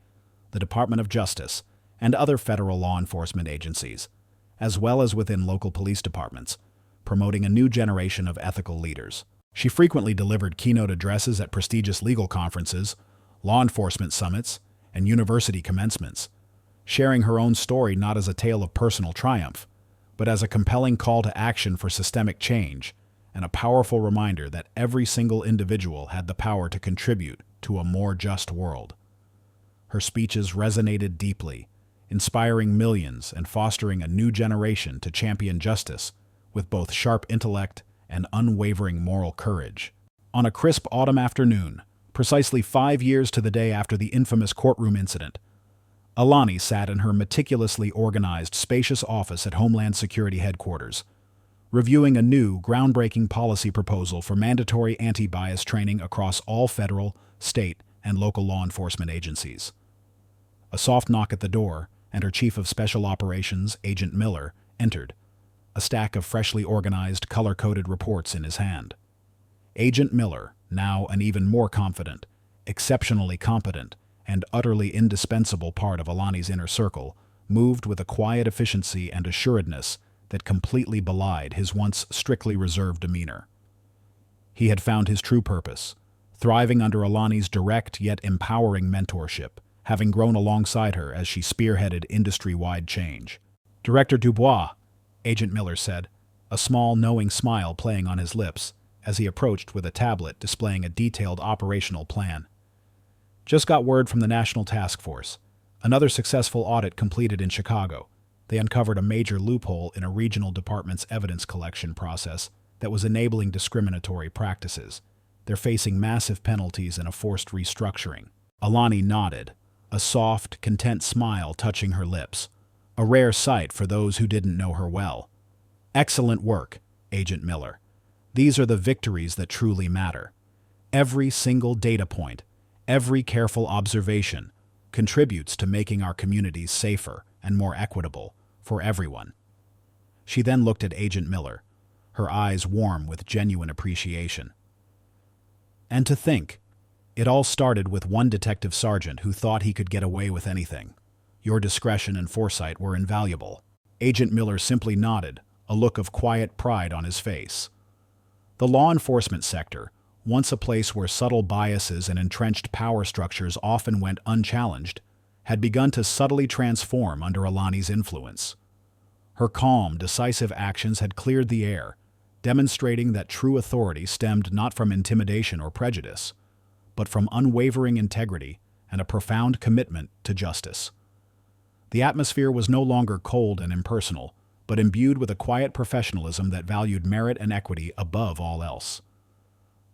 the Department of Justice, and other federal law enforcement agencies, as well as within local police departments, promoting a new generation of ethical leaders. She frequently delivered keynote addresses at prestigious legal conferences, law enforcement summits, and university commencements, sharing her own story not as a tale of personal triumph, but as a compelling call to action for systemic change and a powerful reminder that every single individual had the power to contribute to a more just world. Her speeches resonated deeply, inspiring millions and fostering a new generation to champion justice with both sharp intellect and unwavering moral courage. On a crisp autumn afternoon, precisely 5 years to the day after the infamous courtroom incident, Alani sat in her meticulously organized, spacious office at Homeland Security headquarters, reviewing a new, groundbreaking policy proposal for mandatory anti-bias training across all federal, state, and local law enforcement agencies. A soft knock at the door, and her Chief of Special Operations, Agent Miller, entered, a stack of freshly organized, color-coded reports in his hand. Agent Miller, now an even more confident, exceptionally competent, and utterly indispensable part of Alani's inner circle, moved with a quiet efficiency and assuredness that completely belied his once strictly reserved demeanor. He had found his true purpose, thriving under Alani's direct yet empowering mentorship, having grown alongside her as she spearheaded industry-wide change. "Director Dubois," Agent Miller said, a small, knowing smile playing on his lips as he approached with a tablet displaying a detailed operational plan. "Just got word from the National Task Force. Another successful audit completed in Chicago. They uncovered a major loophole in a regional department's evidence collection process that was enabling discriminatory practices. They're facing massive penalties and a forced restructuring." Alani nodded, a soft, content smile touching her lips, a rare sight for those who didn't know her well. "Excellent work, Agent Miller. These are the victories that truly matter. Every single data point, every careful observation, contributes to making our communities safer and more equitable for everyone." She then looked at Agent Miller, her eyes warm with genuine appreciation. "And to think, it all started with one detective sergeant who thought he could get away with anything. Your discretion and foresight were invaluable." Agent Miller simply nodded, a look of quiet pride on his face. The law enforcement sector, once a place where subtle biases and entrenched power structures often went unchallenged, had begun to subtly transform under Alani's influence. Her calm, decisive actions had cleared the air, demonstrating that true authority stemmed not from intimidation or prejudice, but from unwavering integrity and a profound commitment to justice. The atmosphere was no longer cold and impersonal, but imbued with a quiet professionalism that valued merit and equity above all else.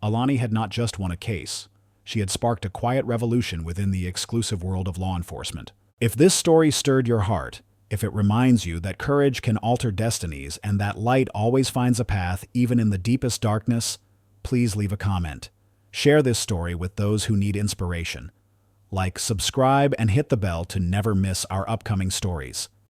Alani had not just won a case, she had sparked a quiet revolution within the exclusive world of law enforcement. If this story stirred your heart, if it reminds you that courage can alter destinies and that light always finds a path even in the deepest darkness, please leave a comment. Share this story with those who need inspiration. Like, subscribe, and hit the bell to never miss our upcoming stories.